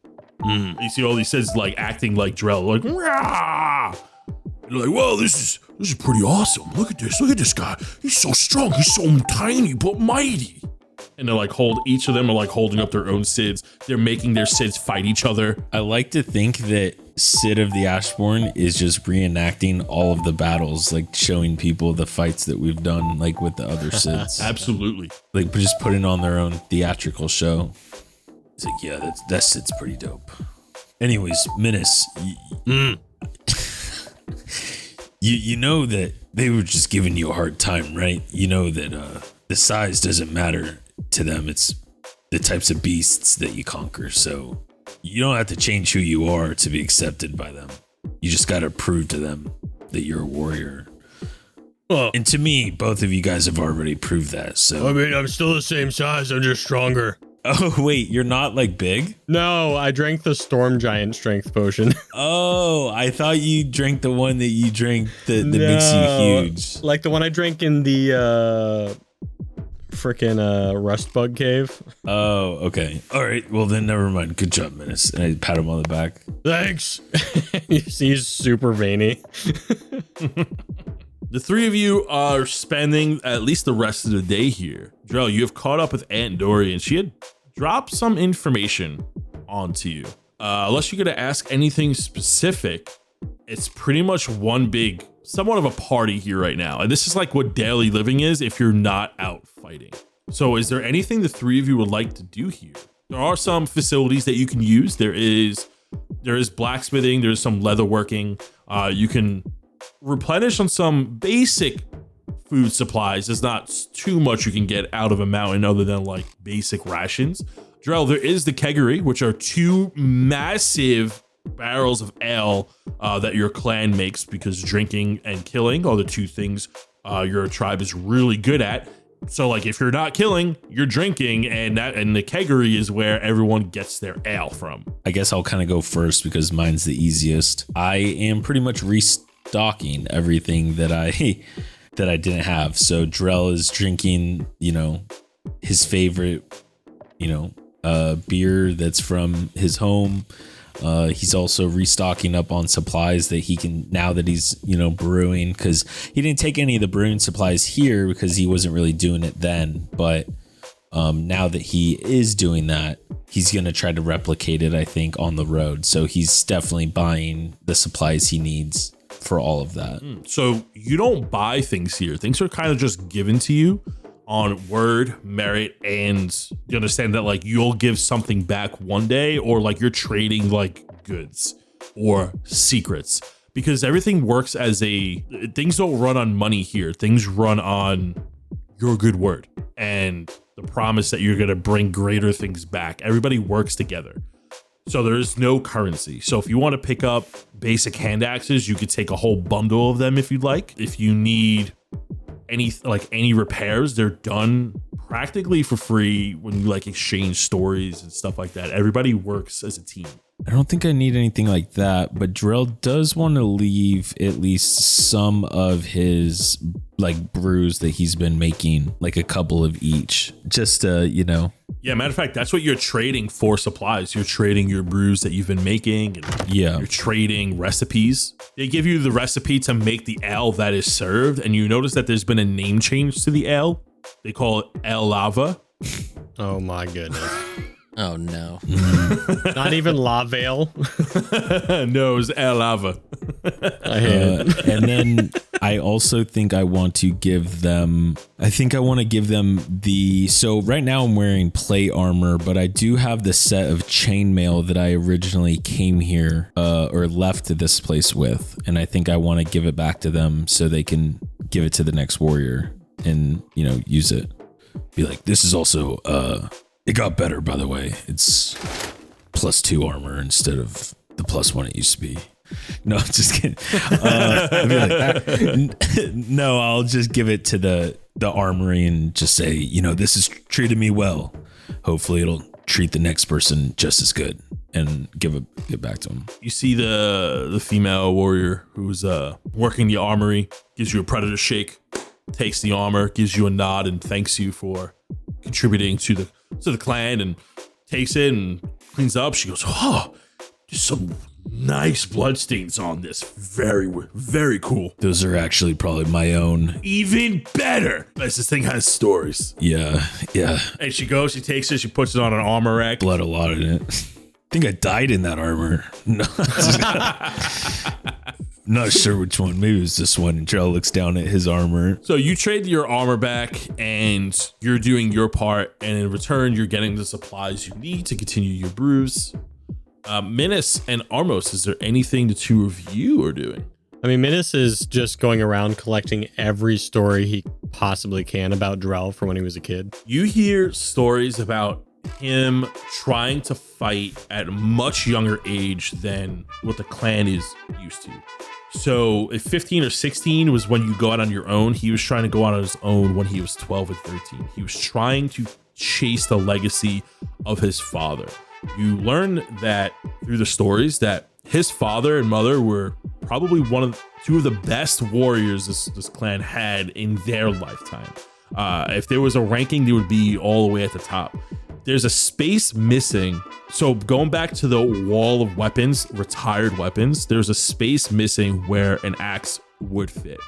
You see all these Sids like acting like Drell, like rah! You're like, whoa, this is pretty awesome. Look at this guy. He's so strong. He's so tiny but mighty. And they're like each of them are like holding up their own Sids. They're making their Sids fight each other. I like to think that Sid of the Ashe Borne is just reenacting all of the battles, like showing people the fights that we've done, like with the other Sids. Absolutely. Like just putting on their own theatrical show. It's like, yeah, that Sid's pretty dope. Anyways, Menace, you know that they were just giving you a hard time, right? You know that the size doesn't matter to them. It's the types of beasts that you conquer. So you don't have to change who you are to be accepted by them. You just got to prove to them that you're a warrior. Well, And to me, both of you guys have already proved that. So I mean, I'm still the same size. I'm just stronger. Oh, wait, you're not like big? No, I drank the Storm Giant strength potion. Oh, I thought you drank the one that you drank that makes you huge. Like the one I drank in the frickin' Rust Bug Cave. Oh, okay. All right. Well, then never mind. Good job, Menace. And I pat him on the back. Thanks. He's super veiny. The 3 of you are spending at least the rest of the day here. Drell, you have caught up with Aunt Dory, and she had dropped some information onto you. Unless you're going to ask anything specific, it's pretty much one big, somewhat of a party here right now. And this is like what daily living is if you're not out fighting. So is there anything the 3 of you would like to do here? There are some facilities that you can use. There is blacksmithing. There's some leatherworking. You can replenish on some basic food supplies. There's not too much you can get out of a mountain other than like basic rations. Drell, there is the keggery, which are 2 massive barrels of ale that your clan makes, because drinking and killing are the 2 things your tribe is really good at. So like if you're not killing, you're drinking, and the keggery is where everyone gets their ale from. I guess I'll kind of go first because mine's the easiest. I am pretty much restocking everything that I didn't have. So Drell is drinking, his favorite, beer that's from his home. He's also restocking up on supplies that he can, now that he's, brewing, because he didn't take any of the brewing supplies here because he wasn't really doing it then. But now that he is doing that, he's going to try to replicate it, I think, on the road. So he's definitely buying the supplies he needs for all of that. So you don't buy things here. Things are kind of just given to you on word, merit, and you understand that like you'll give something back one day, or like you're trading like goods or secrets, because everything works as things don't run on money here. Things run on your good word and the promise that you're going to bring greater things back. Everybody works together. So there is no currency. So if you want to pick up basic hand axes, you could take a whole bundle of them if you'd like. If you need any repairs, they're done practically for free when you like exchange stories and stuff like that. Everybody works as a team. I don't think I need anything like that, but Drell does want to leave at least some of his like brews that he's been making, like a couple of each, just Yeah, matter of fact, that's what you're trading for supplies. You're trading your brews that you've been making, and you're trading recipes. They give you the recipe to make the ale that is served, and you notice that there's been a name change to the ale. They call it El Lava. Oh my goodness. Oh no. Not even La Vale. No, it's El Lava. I hate it. And then I also think I want to give them, so right now I'm wearing plate armor, but I do have the set of chainmail that I originally came here or left this place with. And I think I want to give it back to them so they can give it to the next warrior and, use it. Be like, this is also, it got better, by the way. It's +2 armor instead of the +1 it used to be. No, just kidding. No, I'll just give it to the armory and just say, this has treated me well. Hopefully it'll treat the next person just as good, and give it back to him. You see the female warrior who's working the armory, gives you a predator shake, takes the armor, gives you a nod, and thanks you for contributing to the clan, and takes it and cleans up. She goes, "Oh, there's some nice bloodstains on this. Very, very cool. Those are actually probably my own. Even better. This thing has stories." Yeah. And she goes, she takes it, she puts it on an armor rack. Blood a lot in it. I think I died in that armor. No. Not sure which one. Maybe it was this one. And Drell looks down at his armor. So you trade your armor back and you're doing your part. And in return, you're getting the supplies you need to continue your brews. Minas and Armos, is there anything the two of you are doing? I mean, Minas is just going around collecting every story he possibly can about Drell from when he was a kid. You hear stories about him trying to fight at a much younger age than what the clan is used to. So if 15 or 16 was when you go out on your own, he was trying to go out on his own when he was 12 and 13. He was trying to chase the legacy of his father. You learn that through the stories that his father and mother were probably two of the best warriors this clan had in their lifetime. If there was a ranking, they would be all the way at the top. There's a space missing. So going back to the wall of weapons, retired weapons, there's a space missing where an axe would fit.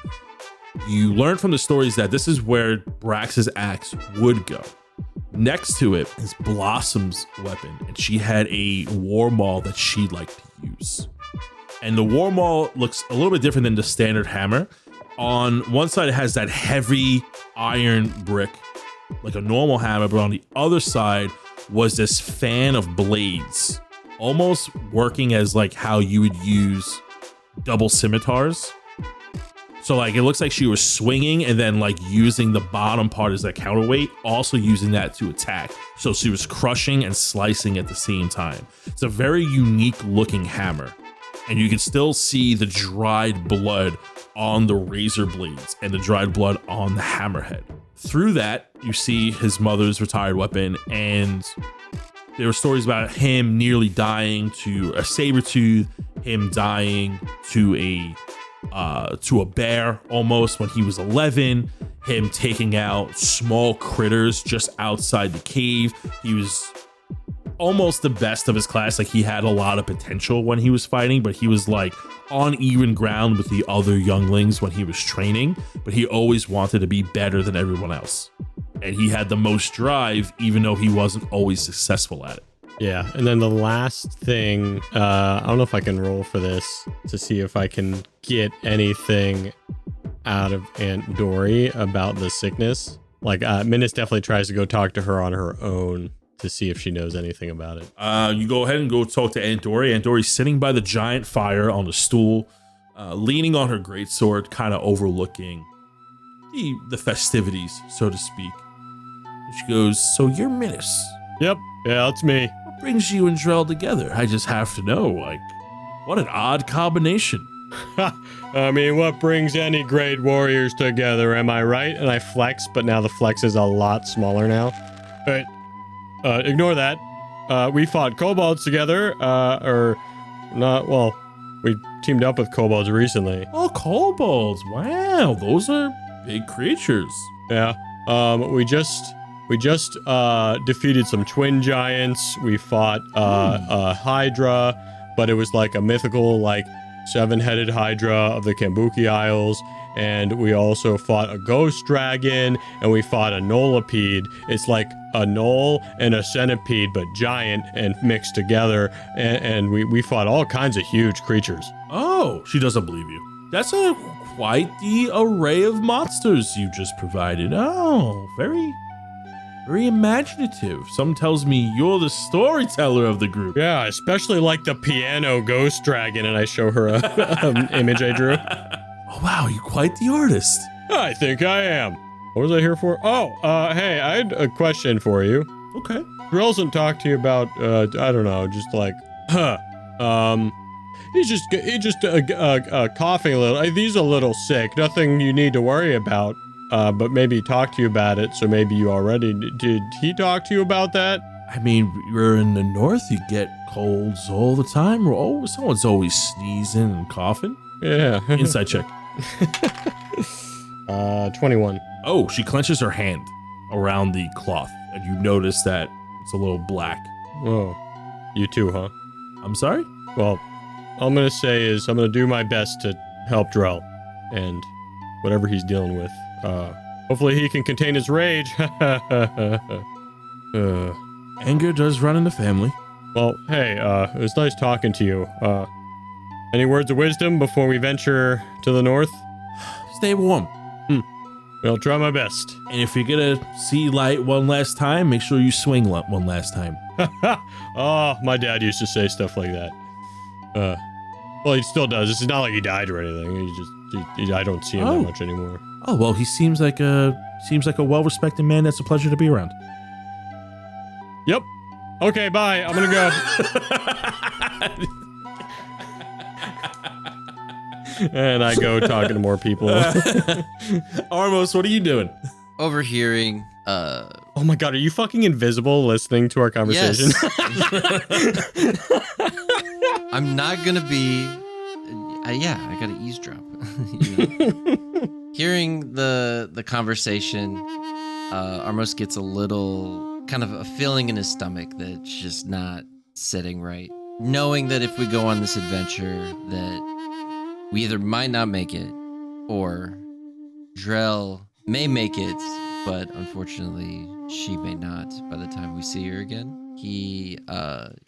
You learn from the stories that this is where Brax's axe would go. Next to it is Blossom's weapon, and she had a war maul that she liked to use. And the war maul looks a little bit different than the standard hammer. On one side, it has that heavy iron brick, like a normal hammer, but on the other side was this fan of blades, almost working as like how you would use double scimitars. So like it looks like she was swinging and then like using the bottom part as that counterweight, also using that to attack. So she was crushing and slicing at the same time. It's a very unique looking hammer, and you can still see the dried blood on the razor blades and the dried blood on the hammerhead. through that, you see his mother's retired weapon, and there were stories about him nearly dying to a saber-tooth, him dying to a bear almost when he was 11, him taking out small critters just outside the cave. He was almost the best of his class. Like, he had a lot of potential when he was fighting, but he was like on even ground with the other younglings when he was training, but he always wanted to be better than everyone else. And he had the most drive, even though he wasn't always successful at it. Yeah, and then the last thing, I don't know if I can roll for this to see if I can get anything out of Aunt Dory about the sickness. Like, Minus definitely tries to go talk to her on her own to see if she knows anything about it. You go ahead and go talk to Aunt Dory. Aunt Dory's sitting by the giant fire on a stool, leaning on her greatsword, kind of overlooking the festivities, so to speak. And she goes, "So you're Minus. Yep, yeah, that's me. What brings you and Drell together? I just have to know, like, what an odd combination." I mean, what brings any great warriors together, am I right? And I flex, but now the flex is a lot smaller now. But ignore that. We fought kobolds together, or not, well, we teamed up with kobolds recently. Oh, kobolds. Wow, those are big creatures. Yeah. We just defeated some twin giants. We fought a hydra, but it was like a mythical, like, 7-headed hydra of the Kambuki Isles. And we also fought a ghost dragon, and we fought a gnolipede. It's like a gnoll and a centipede, but giant and mixed together. And we fought all kinds of huge creatures. Oh, she doesn't believe you. That's quite the array of monsters you just provided. Oh, very, very imaginative. Some tells me you're the storyteller of the group. Yeah, especially like the piano ghost dragon, and I show her an image I drew. Oh, wow, you're quite the artist. I think I am. What was I here for? Oh, hey, I had a question for you. Okay. Drell doesn't talk to you about, I don't know, just like, he's just coughing a little. He's a little sick. Nothing you need to worry about. But maybe talk to you about it. So maybe you already did. He talk to you about that? I mean, you're in the north. You get colds all the time. Someone's always sneezing and coughing. Yeah. Inside check. 21. Oh, she clenches her hand around the cloth, and you notice that it's a little black. Oh, you too, huh? I'm sorry? Well, all I'm gonna say is I'm gonna do my best to help Drell, and whatever he's dealing with. Hopefully he can contain his rage. Anger does run in the family. Well, hey, it was nice talking to you. Any words of wisdom before we venture to the north? Stay warm. I'll try my best. And if you're gonna see light one last time, make sure you swing one last time. Oh, my dad used to say stuff like that. Well, he still does. It's not like he died or anything. I don't see him that much anymore. Oh, well, he seems like a well-respected man that's a pleasure to be around. Yep. Okay, bye. I'm gonna go. And I go talking to more people. Armos, what are you doing? Overhearing. Oh my god, are you fucking invisible listening to our conversation? Yes. I'm not gonna be. Yeah, I gotta eavesdrop. Hearing the conversation, Armos gets a little kind of a feeling in his stomach that's just not sitting right. Knowing that if we go on this adventure, that we either might not make it, or Drell may make it, but unfortunately she may not by the time we see her again. He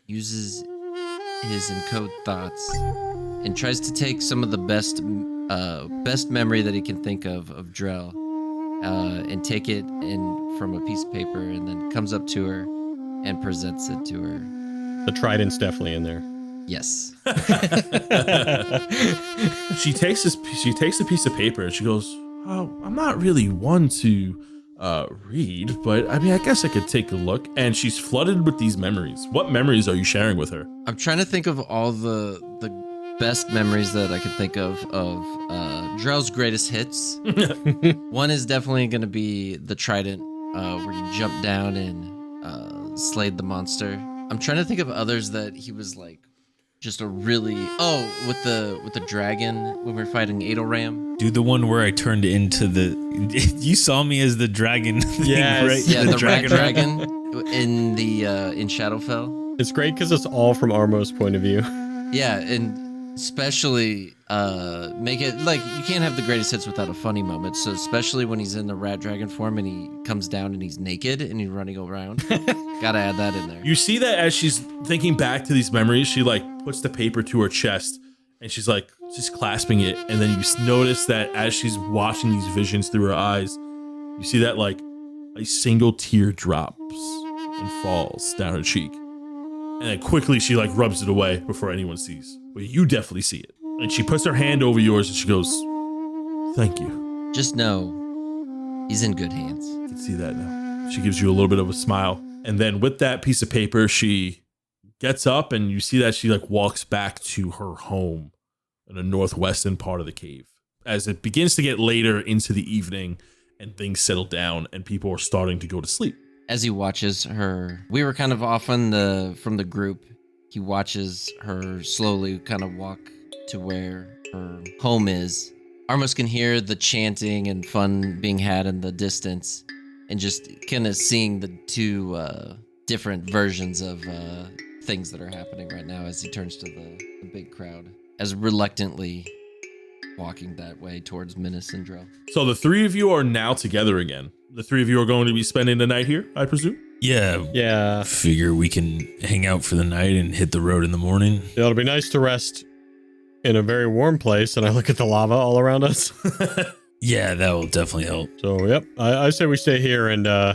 uses his encode thoughts and tries to take some of the best memory that he can think of Drell, and take it from a piece of paper, and then comes up to her and presents it to her. The trident's definitely in there. Yes. She takes a piece of paper and she goes, "Oh, I'm not really one to read, but I mean, I guess I could take a look." And she's flooded with these memories. What memories are you sharing with her? I'm trying to think of all the best memories that I can think of Drell's greatest hits. One is definitely going to be the trident, where you jump down and slayed the monster. I'm trying to think of others that he was like just a really with the dragon when we were fighting Adelram. Dude, the one where I turned into you saw me as the dragon thing, Yes. right? Yeah, the rat dragon in Shadowfell. It's great because it's all from Armo's point of view. Yeah, and especially make it like you can't have the greatest hits without a funny moment. So especially when he's in the rat dragon form and he comes down and he's naked and he's running around. Gotta add that in there. You see that as she's thinking back to these memories, she like puts the paper to her chest and she's clasping it. And then you notice that as she's watching these visions through her eyes, you see that like a single tear drops and falls down her cheek. And then quickly she like rubs it away before anyone sees. But you definitely see it. And she puts her hand over yours and she goes, "Thank you." Just know he's in good hands. You can see that now. She gives you a little bit of a smile. And then with that piece of paper, she gets up and you see that she like walks back to her home in the northwestern part of the cave. As it begins to get later into the evening and things settle down and people are starting to go to sleep. As he watches her, we were kind of off from the group. He watches her slowly kind of walk to where her home is. Armos can hear the chanting and fun being had in the distance, and just kind of seeing the two different versions of things that are happening right now as he turns to the big crowd, as reluctantly walking that way towards Minas and Drell. So the three of you are now together again. The three of you are going to be spending the night here, I presume? Yeah. Yeah. Figure we can hang out for the night and hit the road in the morning. It'll be nice to rest in a very warm place, and I look at the lava all around us. Yeah, that will definitely help. So, yep, I say we stay here, and I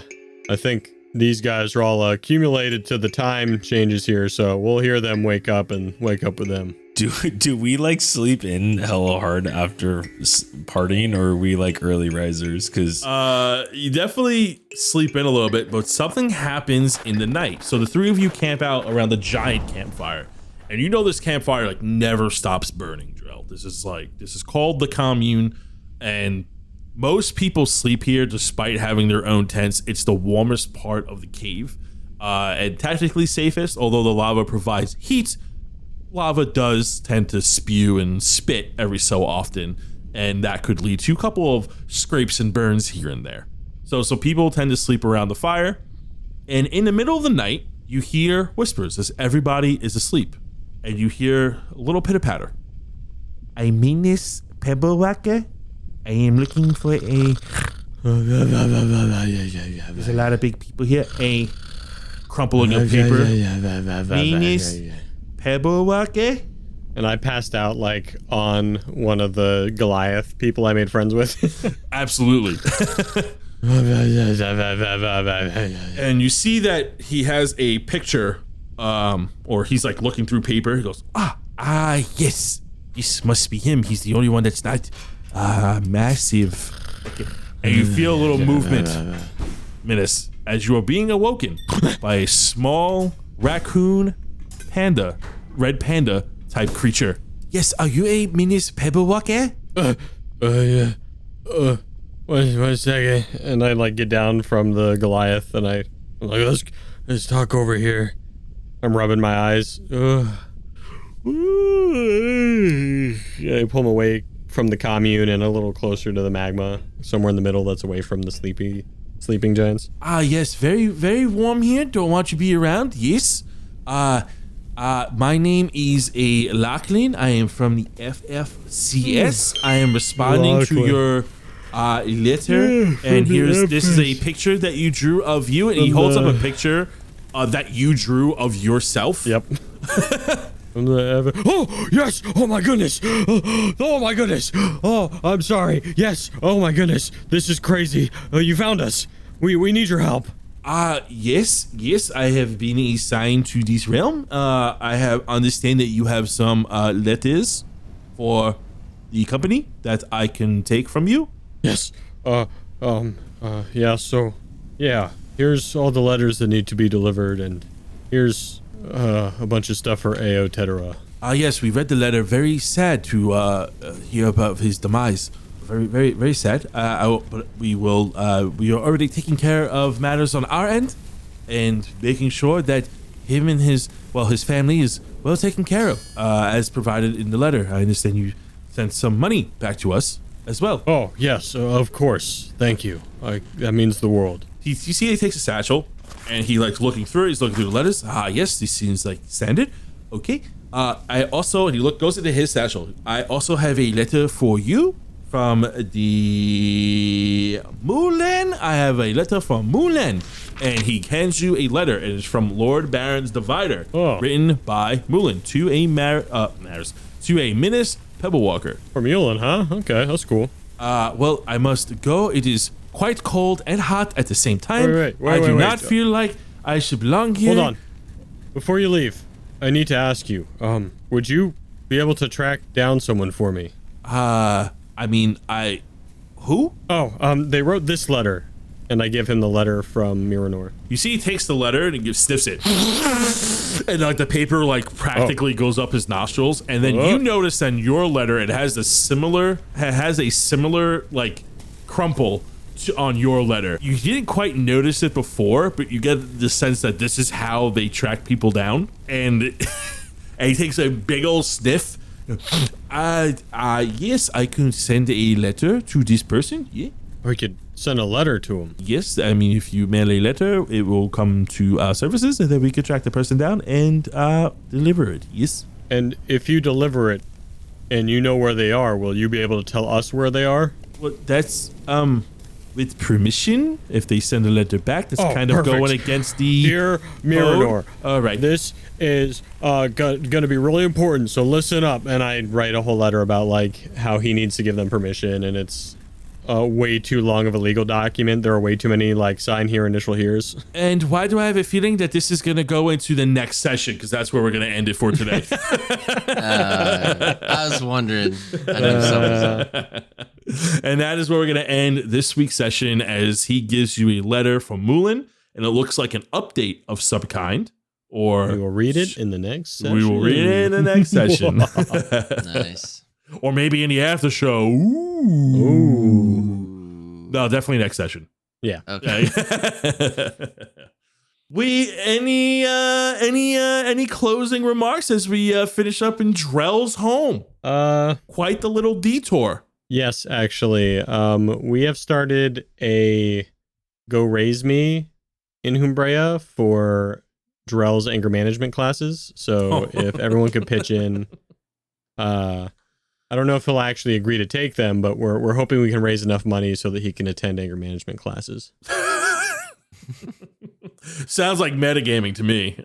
think these guys are all accumulated to the time changes here, so we'll hear them wake up with them. Do we like sleep in hella hard after partying, or are we like early risers? Because you definitely sleep in a little bit, but something happens in the night. So the three of you camp out around the giant campfire, and you know this campfire like never stops burning, Drell. This is called the commune, and most people sleep here despite having their own tents. It's the warmest part of the cave, and technically safest, although the lava provides heat. Lava does tend to spew and spit every so often, and that could lead to a couple of scrapes and burns here and there. So people tend to sleep around the fire, and in the middle of the night, you hear whispers as everybody is asleep, and you hear a little pitter-patter. "I mean this, Pebblewhacker. I am looking for a..." There's a lot of big people here. A crumpling of paper. Meanis Pebblewhacker. And I passed out like on one of the Goliath people I made friends with. Absolutely. And you see that he has a picture, or he's like looking through paper. He goes, yes, this must be him. He's the only one that's not massive. And you feel a little movement, Minas, as you are being awoken by a small raccoon panda, red panda type creature. "Yes, are you a Minas Pebblewhacker?" Yeah. One second. And I like get down from the Goliath, and I'm like, let's talk over here. I'm rubbing my eyes. I pull him away from the commune and a little closer to the magma, somewhere in the middle that's away from the sleeping giants. Yes, very, very warm here. Don't want you to be around. Yes. My name is Lachlan. I am from the FFCS. I am responding to your letter, and this is a picture that you drew of you, and he holds up a picture that you drew of yourself. Yep. Oh, yes! Oh my goodness! Oh my goodness! Oh, I'm sorry. Yes! Oh my goodness! This is crazy. You found us. We need your help. Yes, I have been assigned to this realm. I have understand that you have some letters for the company that I can take from you. Yes. Yeah, so, yeah, here's all the letters that need to be delivered, and here's a bunch of stuff for Aotetera. Yes, we read the letter. Very sad to hear about his demise. Very, very, very sad. But we are already taking care of matters on our end and making sure that him and his family is well taken care of, as provided in the letter. I understand you sent some money back to us as well. Oh, yes, of course. Thank you. That means the world. You see he takes a satchel and he like looking through it. He's looking through the letters. Yes, this seems like standard. Okay. Goes into his satchel. I also have a letter for you from the Mulan. I have a letter from Mulan. And he hands you a letter, and it's from Lord Baron's Divider, written by Mulan to a Minas Pebblewalker. From Mulan, huh? Okay, that's cool. Well, I must go. It is quite cold and hot at the same time. I do not feel like I should belong here. Hold on. Before you leave, I need to ask you, would you be able to track down someone for me? Who? Oh, they wrote this letter. And I give him the letter from Miranor. You see, he takes the letter and he sniffs it, and like the paper like practically goes up his nostrils. And then you notice on your letter it has a similar like crumple on your letter. You didn't quite notice it before, but you get the sense that this is how they track people down. And he takes a big old sniff. Yes, I can send a letter to this person. Yeah. Or we could send a letter to him. Yes, I mean, if you mail a letter, it will come to our services, and then we can track the person down and deliver it. Yes. And if you deliver it, and you know where they are, will you be able to tell us where they are? Well, that's with permission. If they send a letter back, that's kind of perfect. going against the Dear Miranor. All right. This is going to be really important, so listen up. And I write a whole letter about like how he needs to give them permission, and it's way too long of a legal document. There are way too many like sign here, initial here's. And why do I have a feeling that this is going to go into the next session? Because that's where we're going to end it for today. I was wondering. I knew something. And that is where we're going to end this week's session, as he gives you a letter from Mulan, and it looks like an update of some kind. Or we will read it in the next session. We will read it in the next session. Nice. Or maybe in the after show. Ooh. No, definitely next session. Yeah. Okay. Any closing remarks as we finish up in Drell's home? Quite the little detour. Yes, actually. We have started a Go Raise Me in Humbrea for Drell's anger management classes. So if everyone could pitch in, I don't know if he'll actually agree to take them, but we're hoping we can raise enough money so that he can attend anger management classes. Sounds like metagaming to me.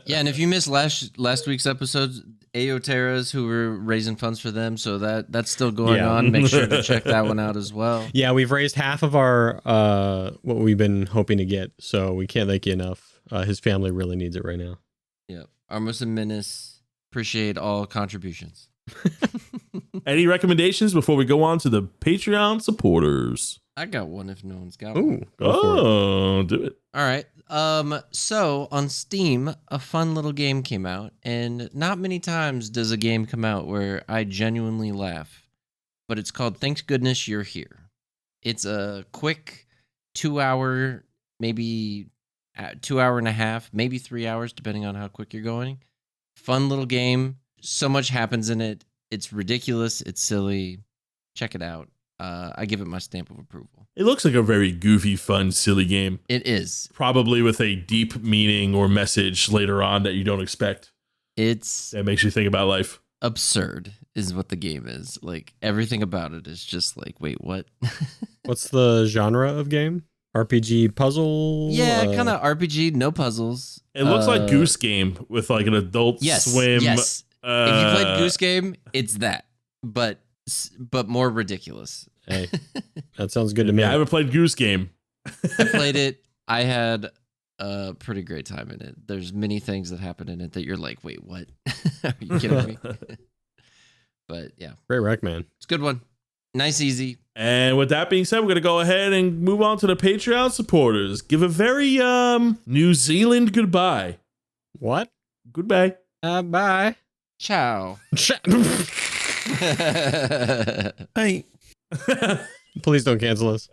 Yeah, and if you missed last week's episodes, Aoteras, who were raising funds for them, so that's still going on. Make sure to check that one out as well. Yeah, we've raised half of our what we've been hoping to get, so we can't thank you enough. His family really needs it right now. Yep. Armos and Menace, appreciate all contributions. Any recommendations before we go on to the Patreon supporters? I got one if no one's got one. Go do it. All right. So on Steam, a fun little game came out, and not many times does a game come out where I genuinely laugh, but it's called Thank Goodness You're Here. It's a quick 2 hour, maybe 2 hour and a half, maybe 3 hours, depending on how quick you're going. Fun little game. So much happens in it. It's ridiculous. It's silly. Check it out. I give it my stamp of approval. It looks like a very goofy, fun, silly game. It is. Probably with a deep meaning or message later on that you don't expect. That makes you think about life. Absurd is what the game is. Like, everything about it is just like, wait, what? What's the genre of game? RPG puzzle? Yeah, kind of RPG, no puzzles. It looks like Goose Game with like an adult swim. Yes. If you played Goose Game, it's that, but more ridiculous. Hey, that sounds good to me. Yeah, I haven't played Goose Game. I played it. I had a pretty great time in it. There's many things that happen in it that you're like, wait, what? Are you kidding me? But yeah. Great rec, man. It's a good one. Nice, easy. And with that being said, we're going to go ahead and move on to the Patreon supporters. Give a very New Zealand goodbye. What? Goodbye. Bye. Ciao. Hey. Please don't cancel us.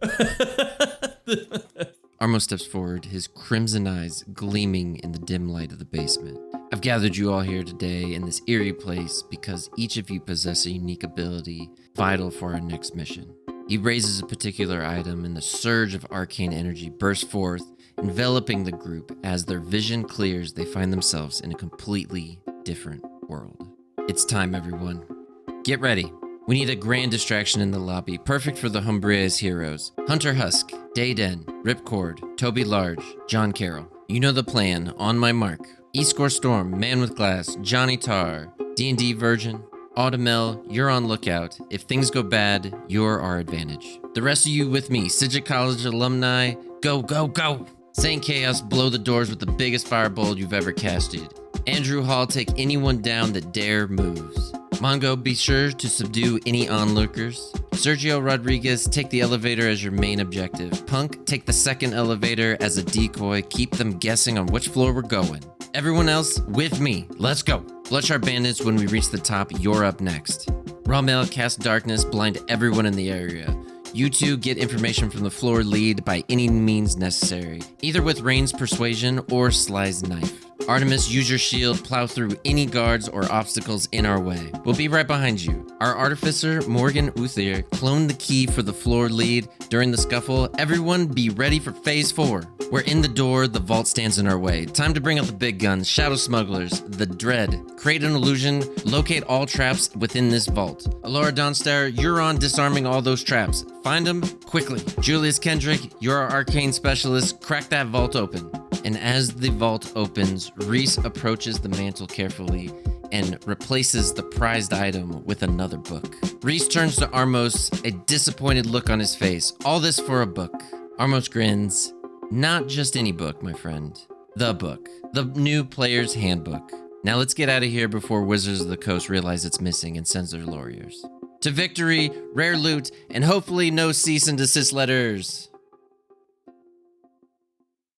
Armo steps forward, his crimson eyes gleaming in the dim light of the basement. I've gathered you all here today in this eerie place because each of you possess a unique ability vital for our next mission. He raises a particular item, and the surge of arcane energy bursts forth, enveloping the group. As their vision clears, they find themselves in a completely different world. It's time, everyone. Get ready. We need a grand distraction in the lobby, perfect for the Humbria's heroes. Hunter Husk, Dayden, Ripcord, Toby Large, John Carroll. You know the plan. On my mark. Escort Storm, Man with Glass, Johnny Tar, D&D Virgin. Autumnel, you're on lookout. If things go bad, you're our advantage. The rest of you with me. Sidget College alumni, go, go, go! Saint Chaos, blow the doors with the biggest firebolt you've ever casted. Andrew Hall, take anyone down that dare moves. Mongo, be sure to subdue any onlookers. Sergio Rodriguez, take the elevator as your main objective. Punk, take the second elevator as a decoy. Keep them guessing on which floor we're going. Everyone else, with me. Let's go. Bloodshard Bandits, when we reach the top, you're up next. Rommel, cast darkness, blind everyone in the area. You two get information from the floor lead by any means necessary, either with Rain's persuasion or Sly's knife. Artemis, use your shield, plow through any guards or obstacles in our way. We'll be right behind you. Our artificer, Morgan Uther, cloned the key for the floor lead during the scuffle. Everyone be ready for phase 4. We're in the door, the vault stands in our way. Time to bring out the big guns, shadow smugglers, the dread. Create an illusion, locate all traps within this vault. Alora Donstar, you're on disarming all those traps. Find them quickly. Julius Kendrick, you're our arcane specialist. Crack that vault open. And as the vault opens, Reese approaches the mantle carefully and replaces the prized item with another book. Reese turns to Armos, a disappointed look on his face. All this for a book. Armos grins. Not just any book, my friend. The book. The new player's handbook. Now let's get out of here before Wizards of the Coast realize it's missing and sends their lawyers. To victory, rare loot, and hopefully no cease and desist letters.